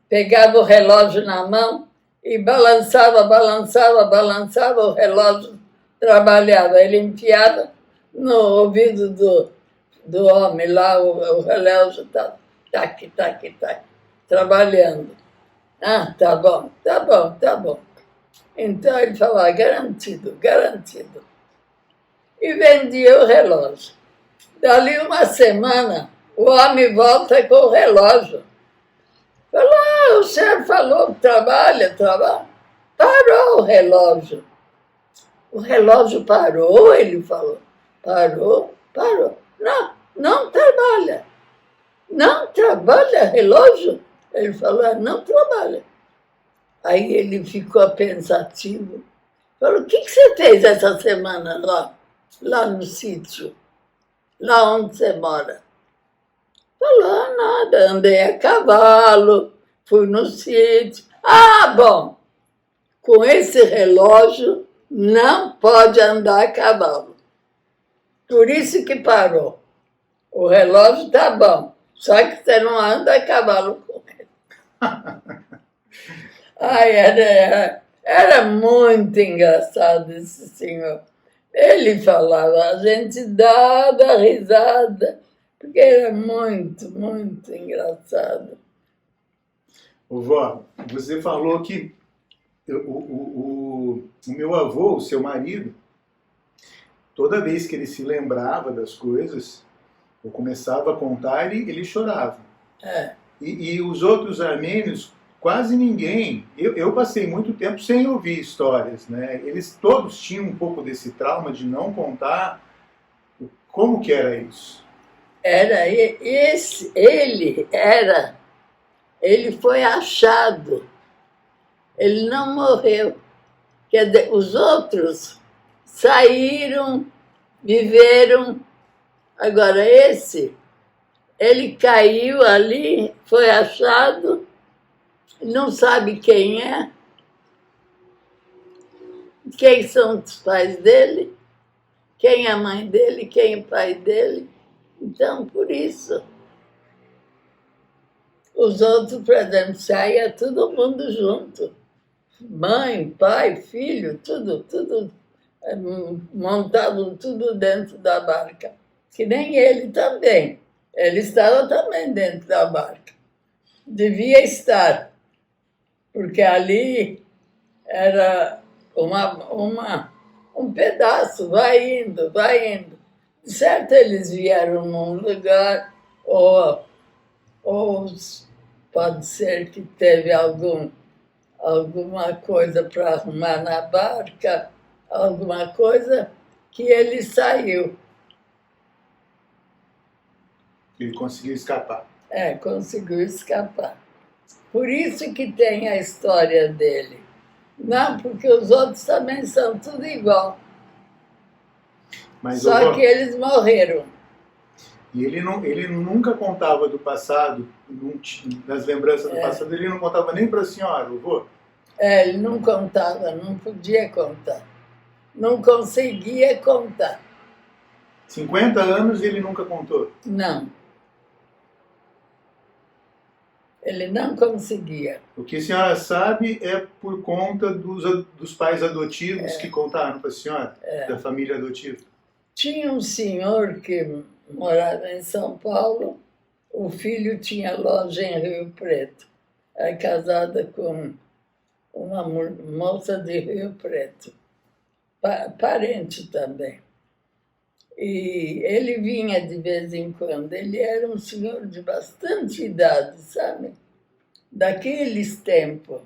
pegava o relógio na mão e balançava, o relógio trabalhava. Ele enfiava no ouvido do homem lá, o relógio estava tac, trabalhando. Ah, tá bom. Então ele falava, garantido. E vendia o relógio. Dali uma semana, o homem volta com o relógio. Falou, o senhor falou que trabalha. Parou o relógio. O relógio parou, ele falou. Parou. Não trabalha. Não trabalha relógio? Ele falou, não trabalha. Aí ele ficou pensativo. Falou, o que você fez essa semana lá? lá no sítio, lá onde você mora? Falou, nada, andei a cavalo, fui no sítio. Ah, bom, com esse relógio não pode andar a cavalo. Por isso que parou. O relógio tá bom, só que você não anda a cavalo com ele. Ai, era muito engraçado esse senhor. Ele falava, a gente dava risada, porque era muito, muito engraçado. Ô, vó, você falou que o meu avô, o seu marido, toda vez que ele se lembrava das coisas, eu começava a contar, ele chorava. É, E os outros armênios, quase ninguém. Eu passei muito tempo sem ouvir histórias, né? Eles todos tinham um pouco desse trauma de não contar. Como que era isso? era esse, ele foi achado, ele não morreu. Quer dizer, os outros saíram, viveram. Agora, ele caiu ali, foi achado, não sabe quem é, quem são os pais dele, quem é a mãe dele, quem é o pai dele. Então, por isso, os outros, por exemplo, saía todo mundo junto. Mãe, pai, filho, tudo montado tudo dentro da barca. Que nem ele também. Ele estava também dentro da barca. Devia estar, porque ali era um pedaço, vai indo, vai indo. Certo, eles vieram num lugar, ou pode ser que teve alguma coisa para arrumar na barca, alguma coisa que ele saiu. Ele conseguiu escapar. Conseguiu escapar. Por isso que tem a história dele. Não, porque os outros também são tudo igual. Mas, Só que eles morreram. E ele nunca contava do passado, das lembranças do passado, ele não contava nem para a senhora, o vô? Ele não contava, não podia contar. Não conseguia contar. 50 anos e ele nunca contou? Não. Ele não conseguia. O que a senhora sabe é por conta dos pais adotivos que contaram para a senhora, da família adotiva. Tinha um senhor que morava em São Paulo, o filho tinha loja em Rio Preto. É casada com uma moça de Rio Preto, parente também. E ele vinha de vez em quando. Ele era um senhor de bastante idade, sabe? Daqueles tempos.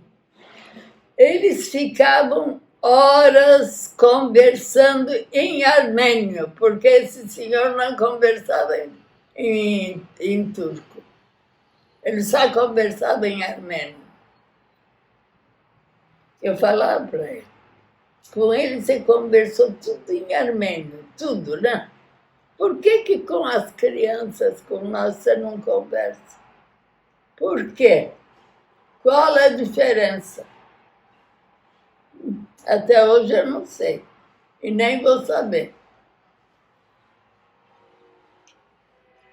Eles ficavam horas conversando em armênio, porque esse senhor não conversava em turco. Ele só conversava em armênio. Eu falava para ele. Com ele você conversou tudo em armênio, tudo, né? Por que com as crianças, com nós, você não conversa? Por quê? Qual é a diferença? Até hoje eu não sei. E nem vou saber.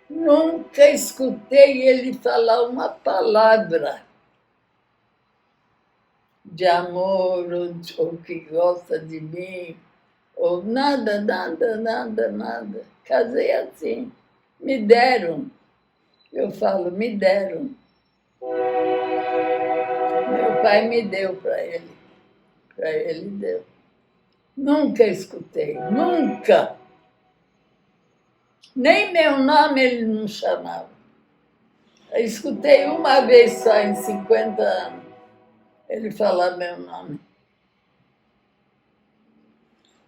Nunca escutei ele falar uma palavra de amor, ou que gosta de mim, ou nada, nada, nada, nada. Casei assim. Me deram. Eu falo, me deram. Meu pai me deu para ele. Para ele deu. Nunca escutei, nunca. Nem meu nome ele não chamava. Eu escutei uma vez só em 50 anos ele falar meu nome.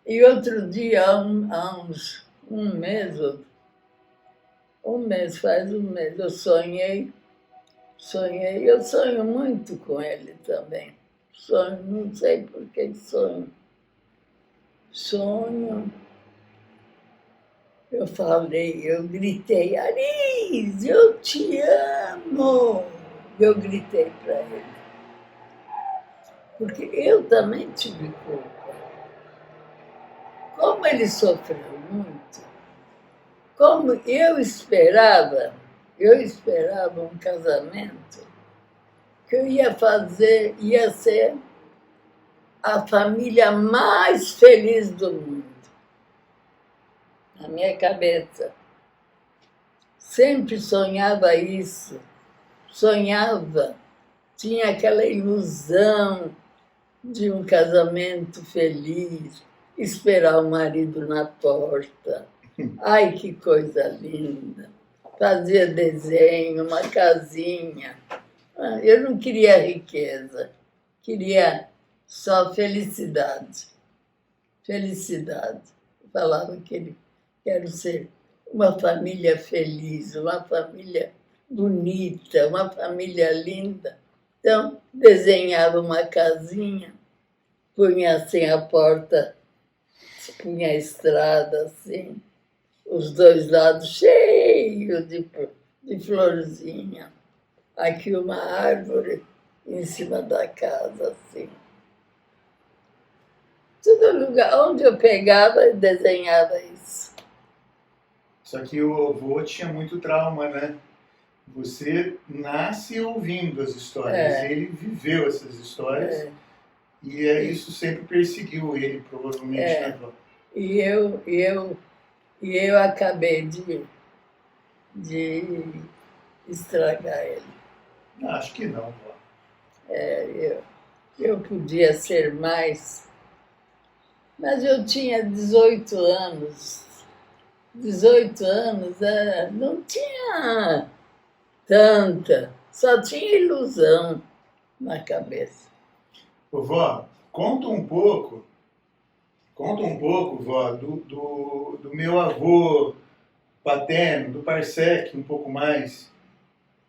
E outro dia, há um mês, faz um mês, eu sonhei, eu sonho muito com ele também. Sonho, não sei por que sonho. eu gritei, Aris, eu te amo! Eu gritei para ele. Porque eu também tive culpa. Como ele sofreu muito, como eu esperava um casamento que eu ia ser a família mais feliz do mundo. Na minha cabeça. Sempre sonhava isso. Sonhava. Tinha aquela ilusão de um casamento feliz, esperar o marido na porta. Ai, que coisa linda! Fazia desenho, uma casinha. Eu não queria riqueza, queria só felicidade. Felicidade. Eu falava que quero ser uma família feliz, uma família bonita, uma família linda. Então, desenhava uma casinha, punha assim a porta, punha a estrada assim, os dois lados cheios de florzinha. Aqui uma árvore em cima da casa, assim. Todo lugar onde eu pegava, eu desenhava isso. Só que o avô tinha muito trauma, né? Você nasce ouvindo as histórias, ele viveu essas histórias e isso sempre perseguiu ele, provavelmente, né, vó? E eu acabei de estragar ele. Acho que não, vó. Eu podia ser mais, mas eu tinha 18 anos. 18 anos, não tinha tanta, só tinha ilusão na cabeça. Ô, vó, conta um pouco, vó, do meu avô paterno, do Parsec, um pouco mais.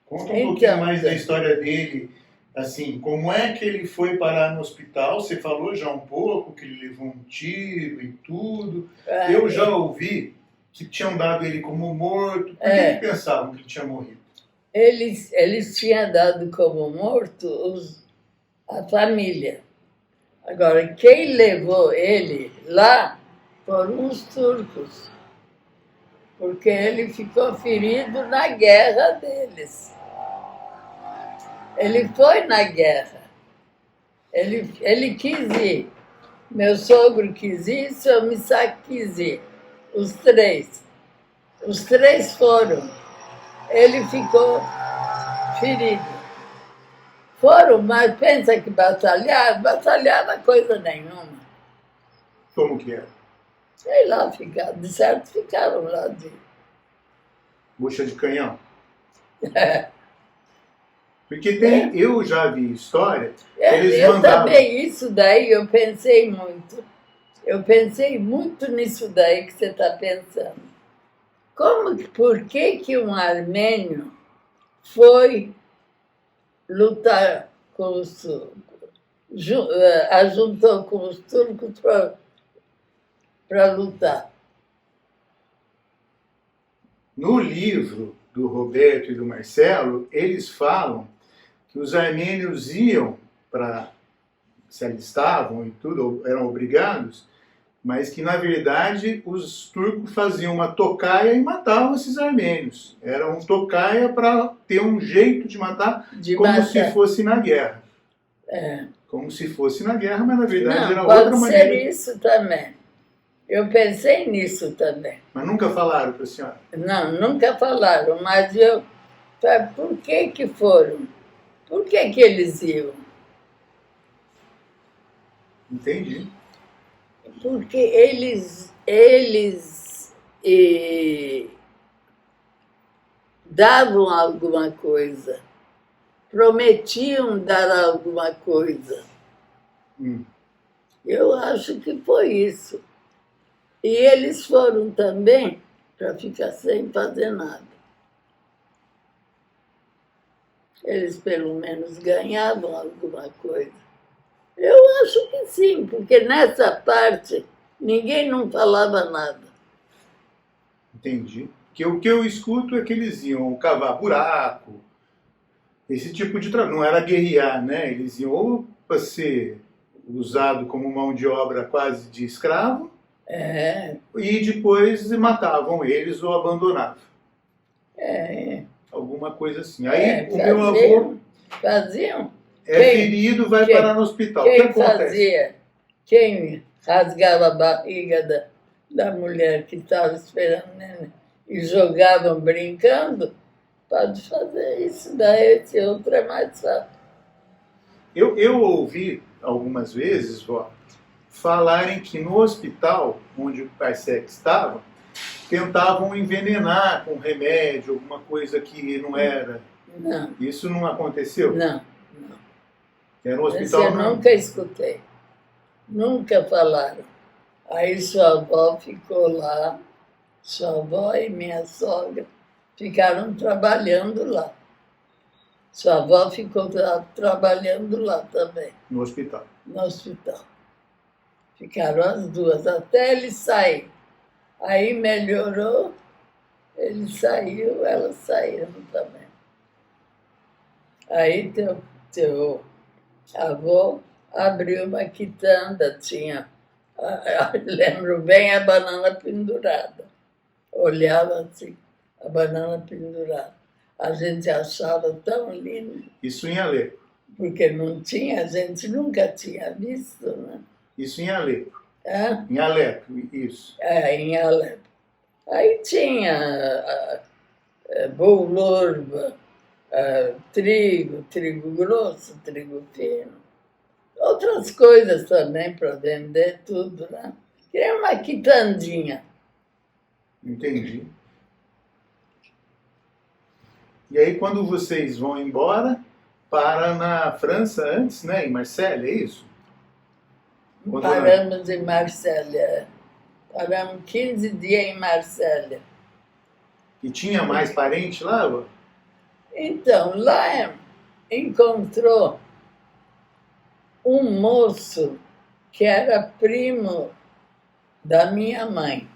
Conta um pouquinho mais da história dele, assim, como é que ele foi parar no hospital? Você falou já um pouco que ele levou um tiro e tudo. Eu já ouvi que tinham dado ele como morto. Por que pensavam que ele tinha morrido? Eles tinham dado como morto a família. Agora, quem levou ele lá foram os turcos, porque ele ficou ferido na guerra deles. Ele foi na guerra. Ele quis ir. Meu sogro quis ir, seu Missak quis ir. Os três. Os três foram. Ele ficou ferido. Foram, mas pensa que batalhava coisa nenhuma. Como que era? Sei lá, de certo ficaram lá de... Bucha de canhão? Porque eu já vi história, eles eu mandavam... também, isso daí eu pensei muito. Eu pensei muito nisso daí que você está pensando. Por que um armênio foi lutar com os turcos, ajuntou com os turcos para lutar? No livro do Roberto e do Marcelo, eles falam que os armênios iam se alistavam e tudo, eram obrigados, mas que, na verdade, os turcos faziam uma tocaia e matavam esses armênios. Era um tocaia para ter um jeito de matar, se fosse na guerra. Como se fosse na guerra, mas, na verdade, era outra maneira. Pode ser isso também. Eu pensei nisso também. Mas nunca falaram para a senhora? Não, nunca falaram, mas por que foram? Por que eles iam? Entendi. Porque eles davam alguma coisa, prometiam dar alguma coisa. Eu acho que foi isso. E eles foram também para ficar sem fazer nada. Eles pelo menos ganhavam alguma coisa. Eu acho que sim, porque nessa parte ninguém não falava nada. Entendi. Que o que eu escuto é que eles iam cavar buraco, esse tipo de trabalho. Não era guerrear, né? Eles iam ou para ser usado como mão de obra quase de escravo, É, e depois matavam eles ou abandonavam. é, Alguma coisa assim. Aí o meu avô faziam. é ferido, vai parar no hospital. O que Quem acontece? fazia? Quem rasgava a barriga da mulher que estava esperando o neném e jogavam brincando, pode fazer isso, daí esse outro é mais fácil. Eu ouvi algumas vezes, vó, falarem que no hospital onde o Paisec estava, tentavam envenenar com remédio, alguma coisa que não era. Não, Isso não aconteceu? não. Era um Esse hospital eu não. nunca escutei. Nunca falaram. Aí sua avó ficou lá, sua avó e minha sogra ficaram trabalhando lá. Sua avó ficou trabalhando lá também, No hospital. no hospital. Ficaram as duas, até ele sair. Aí melhorou, ele saiu, elas saíram também. Aí teu avô abriu uma quitanda, tinha, lembro bem, a banana pendurada. Olhava assim, a banana pendurada. A gente achava tão lindo, Isso em Alepo. porque não tinha, a gente nunca tinha visto, né? Isso em Alepo. É, Em Alepo, isso. em Alepo. Aí tinha bolorva, trigo grosso, trigo fino. Outras coisas também para vender, tudo, né? Queria uma quitandinha. Entendi. E aí quando vocês vão embora, para na França antes, né? Em Marselha, é isso? Quando Paramos em Marsella. Paramos 15 dias em Marsella. E tinha mais parente lá, vó? Então, lá encontrou um moço que era primo da minha mãe.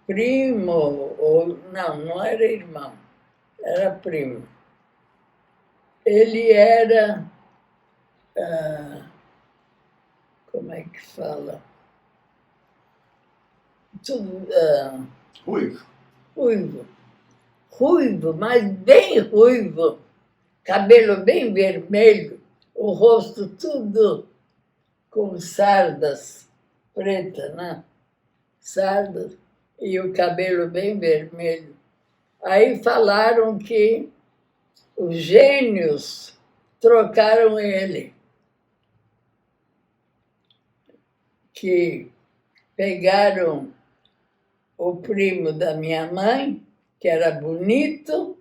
Primo, ou não era irmão, era primo. Ele era, como é que fala? Tudo, Ruivo. ruivo. Ruivo, mas bem ruivo. Cabelo bem vermelho, o rosto tudo com sardas pretas, né? Sardas, e o cabelo bem vermelho. Aí falaram que os gênios trocaram ele, que pegaram o primo da minha mãe, que era bonito,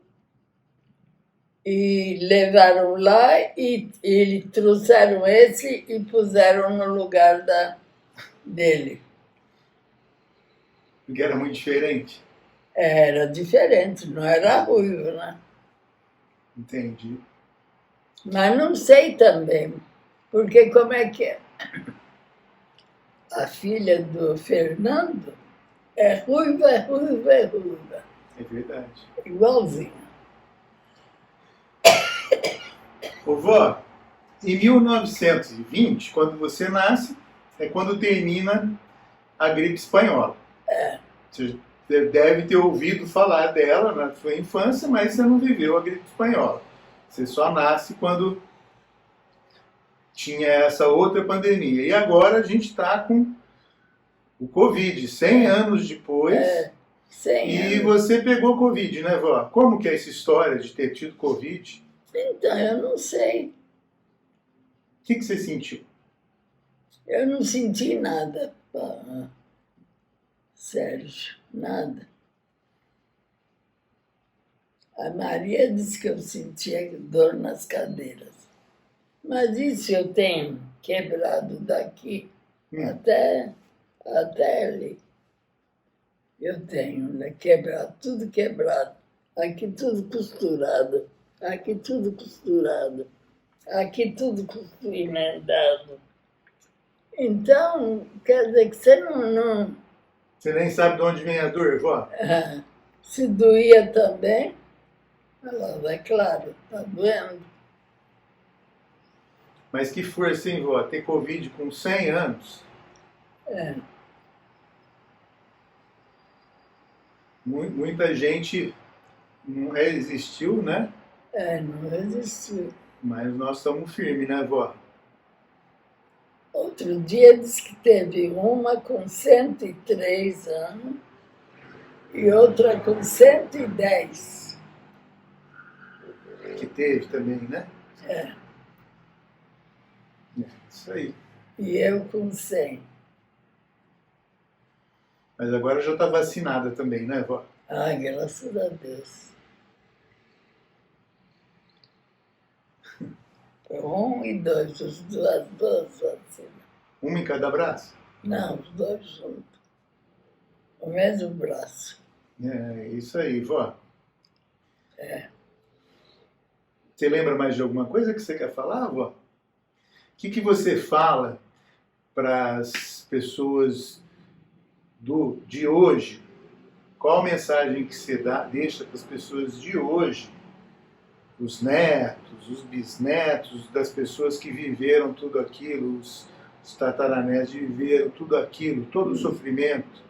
e levaram lá e trouxeram esse e puseram no lugar dele. Porque era muito diferente. Era diferente, não era ruivo, né? Entendi. Mas não sei também, porque como é que é? A filha do Fernando é ruiva, é ruiva, é ruiva. É verdade. Igualzinha. Ô, vó, em 1920, quando você nasce, é quando termina a gripe espanhola. Você deve ter ouvido falar dela na sua infância, mas você não viveu a gripe espanhola. Você só nasce quando tinha essa outra pandemia. E agora a gente está com o Covid, 100 anos depois. 100 E anos. você pegou Covid, né, vó? Como que é essa história de ter tido Covid? Então, eu não sei. O que você sentiu? Eu não senti nada, Sérgio, nada. A Maria disse que eu sentia dor nas cadeiras. Mas isso eu tenho quebrado daqui até ali. Eu tenho, né? Quebrado, tudo quebrado. Aqui tudo costurado. Aqui tudo costurado. Aqui tudo emendado. Então, quer dizer que você não Você nem sabe de onde vem a dor, vó? Se doía também, falava, é claro, está doendo. Mas que força, hein, vó? Ter Covid com 100 anos. É, Muita gente não resistiu, né? não resistiu. Mas nós estamos firmes, né, vó? Outro dia disse que teve uma com 103 anos e outra com 110. Que teve também, né? É, Isso aí. e eu com 100. Mas agora já está vacinada também, né, vó? Ai, graças a Deus. E dois, as duas vacinas. Uma em cada braço? Não, os dois juntos. O mesmo braço. É isso aí, vó. É. Você lembra mais de alguma coisa que você quer falar, vó? O que você fala para as pessoas de hoje? Qual a mensagem que você deixa para as pessoas de hoje? Os netos, os bisnetos das pessoas que viveram tudo aquilo, os tataranetos viveram tudo aquilo, todo o sofrimento,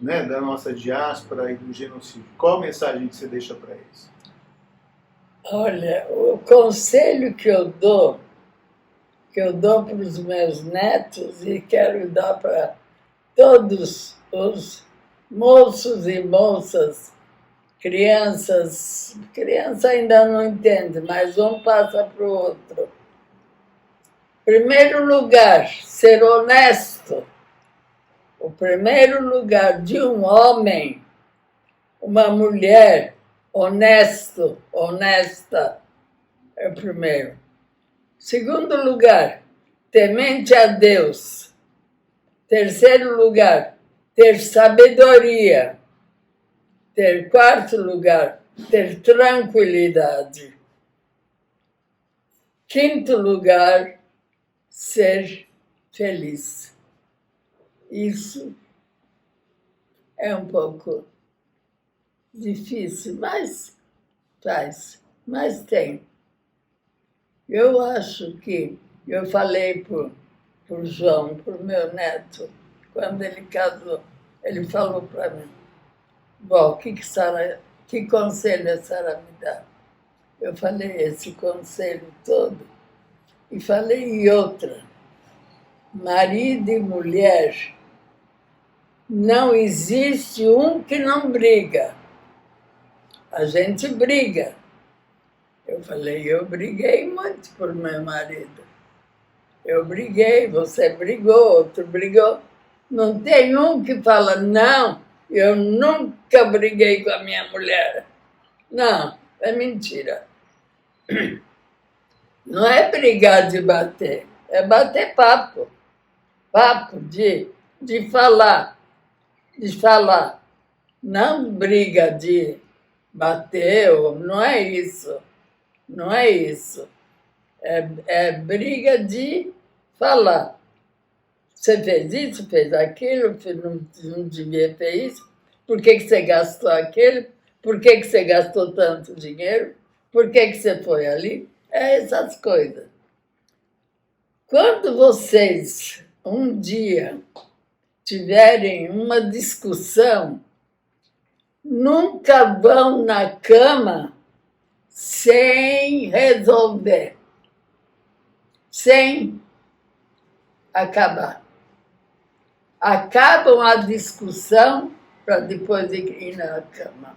né, da nossa diáspora e do genocídio. Qual a mensagem que você deixa para eles? Olha, o conselho que eu dou para os meus netos e quero dar para todos os moços e moças, crianças, criança ainda não entende, mas um passa para o outro. Primeiro lugar, ser honesto. O primeiro lugar de um homem, uma mulher honesto, honesta, é o primeiro. Segundo lugar, temente a Deus. Terceiro lugar, ter sabedoria. Quarto lugar, ter tranquilidade. Quinto lugar, ser feliz. Isso é um pouco difícil, mas faz. Mas tem. Eu acho que eu falei para o João, para o meu neto, quando ele casou, ele falou para mim, bom, que conselho a senhora me dá? Eu falei esse conselho todo e falei e outra. Marido e mulher, não existe um que não briga. A gente briga. Eu falei, eu briguei muito por meu marido. Eu briguei, você brigou, outro brigou. Não tem um que fala, não, eu nunca briguei com a minha mulher. Não, é mentira. Não é brigar de bater, é bater papo. Papo de falar, de falar. Não briga de bater, não é isso. Não é isso. É briga de falar. Você fez isso, fez aquilo, não devia ter isso. Por que você gastou aquilo? Por que você gastou tanto dinheiro? Por que você foi ali? É essas coisas. Quando vocês um dia tiverem uma discussão, nunca vão na cama sem resolver, sem acabar. Acabam a discussão para depois ir na cama.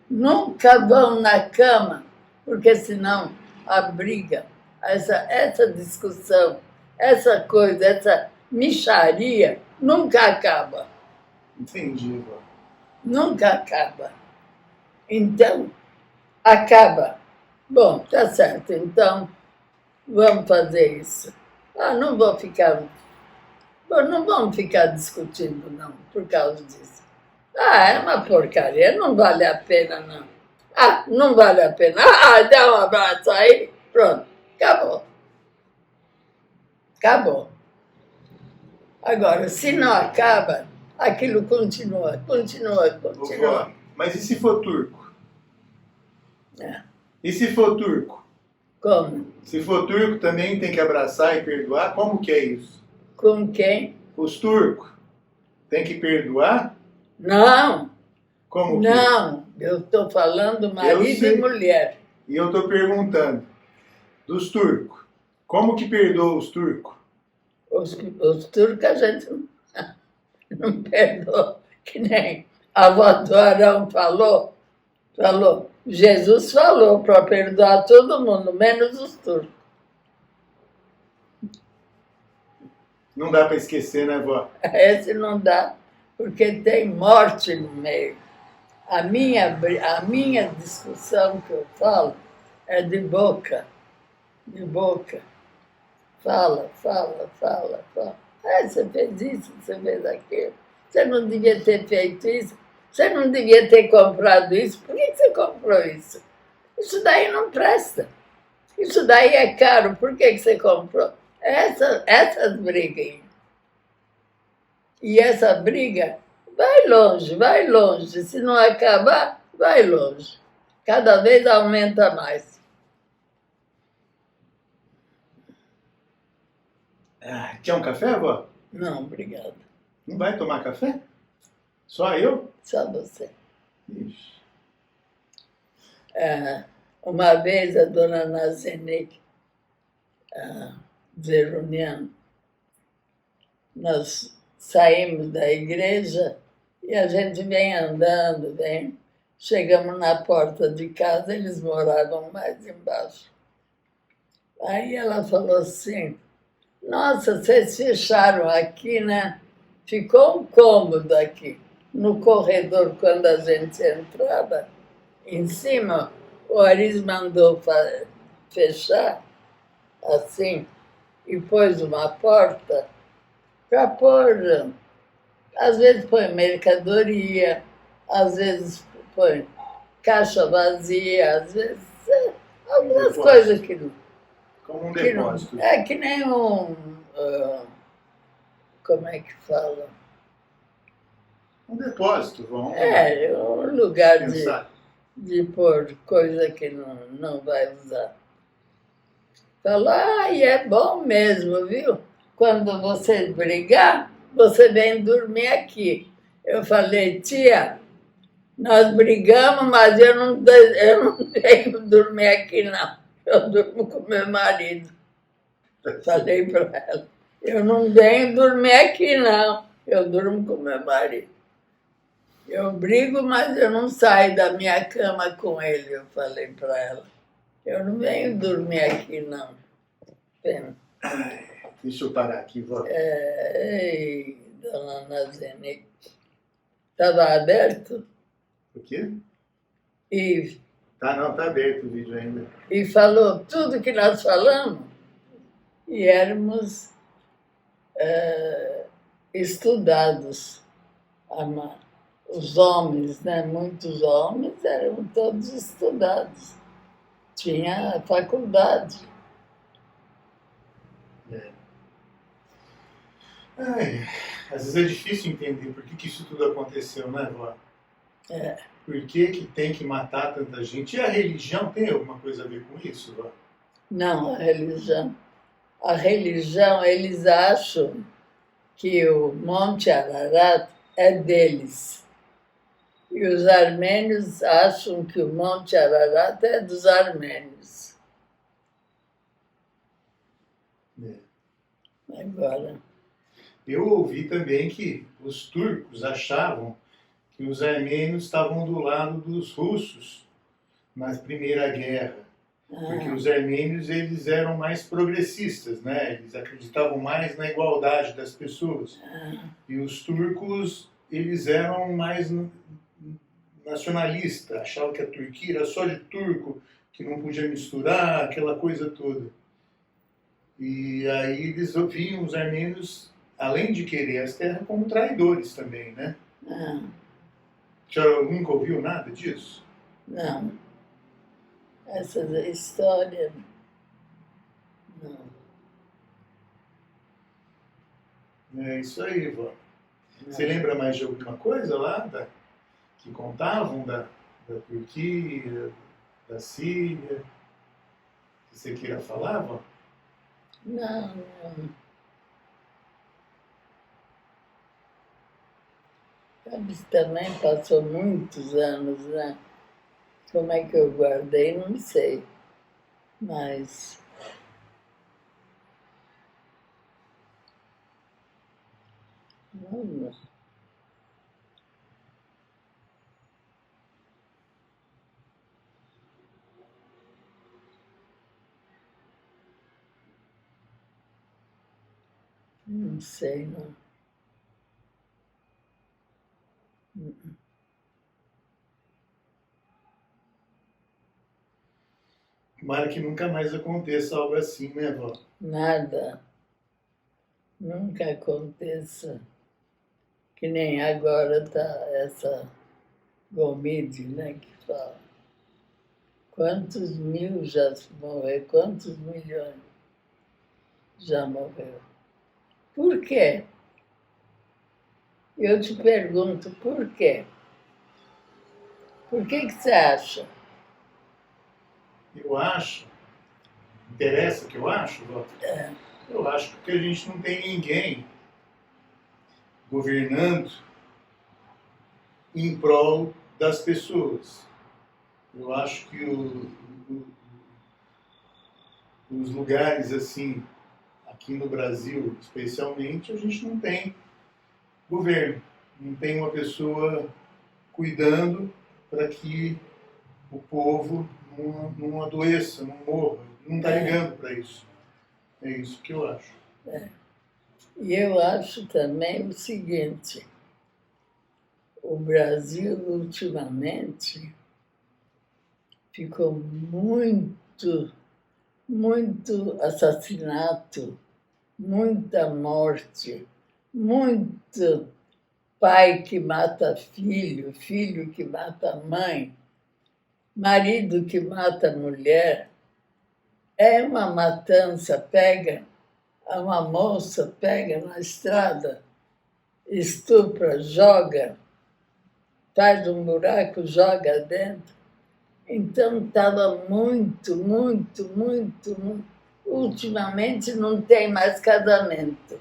Nunca vão na cama, porque senão a briga, essa discussão, essa coisa, essa mixaria, nunca acaba. Entendi, vó. Nunca acaba. Então, acaba. Bom, tá certo, então vamos fazer isso. Não vou ficar. Bom, não vamos ficar discutindo, não, por causa disso. É uma porcaria, não vale a pena, não. Não vale a pena. Dá um abraço aí, pronto, acabou. Acabou. Agora, se não acaba, aquilo continua, continua, Ô, continua. vó, mas e se for turco? É. E se for turco? Como? Se for turco também tem que abraçar e perdoar? Como que é isso? Com quem? Os turcos tem que perdoar? Não, Como que? não. Eu estou falando marido sei. e mulher. E eu estou perguntando, dos turcos, como que perdoa os turcos? Os turcos a gente não perdoa, que nem a avó do Arão falou. Jesus falou para perdoar todo mundo, menos os turcos. Não dá para esquecer, né, vó? Esse não dá, porque tem morte no meio. A minha discussão que eu falo é de boca, de boca. Fala, fala, fala, fala. Você fez isso, você fez aquilo. Você não devia ter feito isso. Você não devia ter comprado isso. Por que você comprou isso? Isso daí não presta. Isso daí é caro. Por que você comprou? Essas brigas aí. E essa briga vai longe, vai longe. Se não acabar, vai longe. Cada vez aumenta mais. Ah, quer um café, vó? Não, obrigada. Não vai tomar café? Só eu? Só você. Ixi. Uma vez a dona Nazenic, Zeruniano, nós saímos da igreja e a gente vem andando, vem. Chegamos na porta de casa, eles moravam mais embaixo. Aí ela falou assim, nossa, vocês fecharam aqui, né? Ficou um cômodo aqui. No corredor, quando a gente entrava, em cima, o Aris mandou fechar, assim, e pôs uma porta para pôr, às vezes põe mercadoria, às vezes põe caixa vazia, às vezes algumas Depósito. coisas que não. Como um Que não depósito. é que nem como é que fala? Um depósito, vão. É, um lugar Pensar. de pôr coisa que não vai usar. Fala, e é bom mesmo, viu? Quando você brigar, você vem dormir aqui. Eu falei, tia, nós brigamos, mas eu não venho dormir aqui, não. Eu durmo com meu marido. Falei para ela, eu não venho dormir aqui, não. Eu durmo com meu marido. Eu brigo, mas eu não saio da minha cama com ele, eu falei para ela. Eu não venho dormir aqui, não. Pena. Ai, deixa eu parar aqui, vó. Ei, dona Nazene, estava aberto O quê? e Tá, não, tá aberto o vídeo ainda. falou tudo que nós falamos e éramos estudados. Os homens, né? Muitos homens eram todos estudados. Tinha faculdade. Ai, às vezes é difícil entender por que isso tudo aconteceu, né, vó? É. Por que tem que matar tanta gente? E a religião tem alguma coisa a ver com isso, vó? Não, a religião. A religião, eles acham que o Monte Ararat é deles. E os armênios acham que o Monte Ararat é dos armênios. É. Agora, Eu ouvi também que os turcos achavam que os armênios estavam do lado dos russos na Primeira Guerra. Porque os armênios eles eram mais progressistas, né? Eles acreditavam mais na igualdade das pessoas. E os turcos eles eram mais nacionalistas, achavam que a Turquia era só de turco, que não podia misturar, aquela coisa toda. E aí eles viam os armênios, além de querer as terras, como traidores também, né? ah, A senhora nunca ouviu nada disso? não. Essa história, não. É isso aí, vó. Você lembra mais de alguma coisa lá que contavam da Turquia, da Síria, que você queira falar, vó? Não, não. Sabe, também passou muitos anos, né? Como é que eu guardei, não sei. Mas, não, não sei, não. Tomara que nunca mais aconteça algo assim, né, vó? Nada, nunca aconteça. Que nem agora está essa Gomide, né, que fala. Quantos mil já morreram? Quantos milhões já morreram? Por quê? Eu te pergunto, por quê? Por que você acha? Eu acho, interessa o que eu acho, vó? Eu acho que a gente não tem ninguém governando em prol das pessoas. Eu acho que os lugares assim, aqui no Brasil especialmente, a gente não tem governo, não tem uma pessoa cuidando para que o povo não adoeça, não morra, não está ligando para isso. É isso que eu acho. E eu acho também o seguinte, o Brasil ultimamente ficou muito assassinato, muita morte, muito pai que mata filho, filho que mata mãe, marido que mata mulher. É uma matança, pega uma moça, pega na estrada, estupra, joga, faz um buraco, joga dentro. Então estava muito. Ultimamente não tem mais casamento.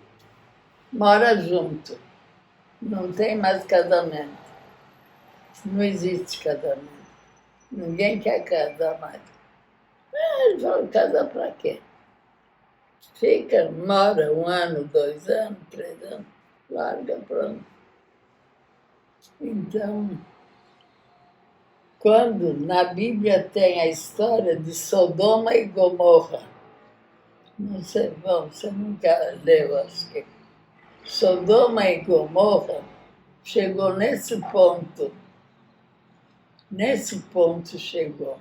Mora junto. Não tem mais casamento. Não existe casamento. Ninguém quer casar mais. Eles vão casar para quê? Fica, mora 1 ano, 2 anos, 3 anos, larga, pronto. Então, quando na Bíblia tem a história de Sodoma e Gomorra, não sei, bom, você nunca leu, acho que. Sodoma e Gomorra chegou nesse ponto chegou.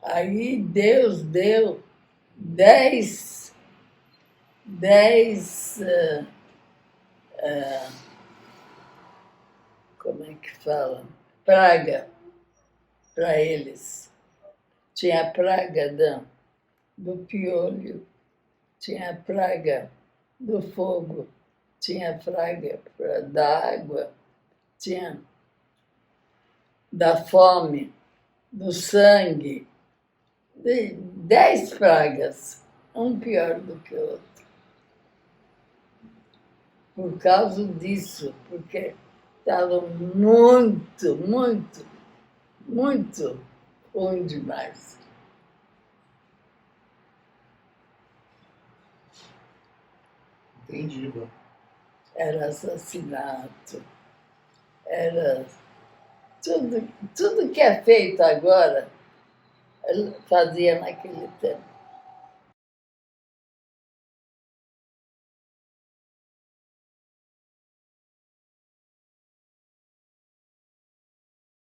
Aí Deus deu 10, como é que fala? Praga para eles. Tinha a praga do piolho, tinha a praga do fogo, tinha a praga da água, tinha da fome, do sangue. 10 pragas, um pior do que o outro. Por causa disso, porque estava muito ruim demais. Entendi, vó. Era assassinato, era tudo que é feito agora, fazia naquele tempo.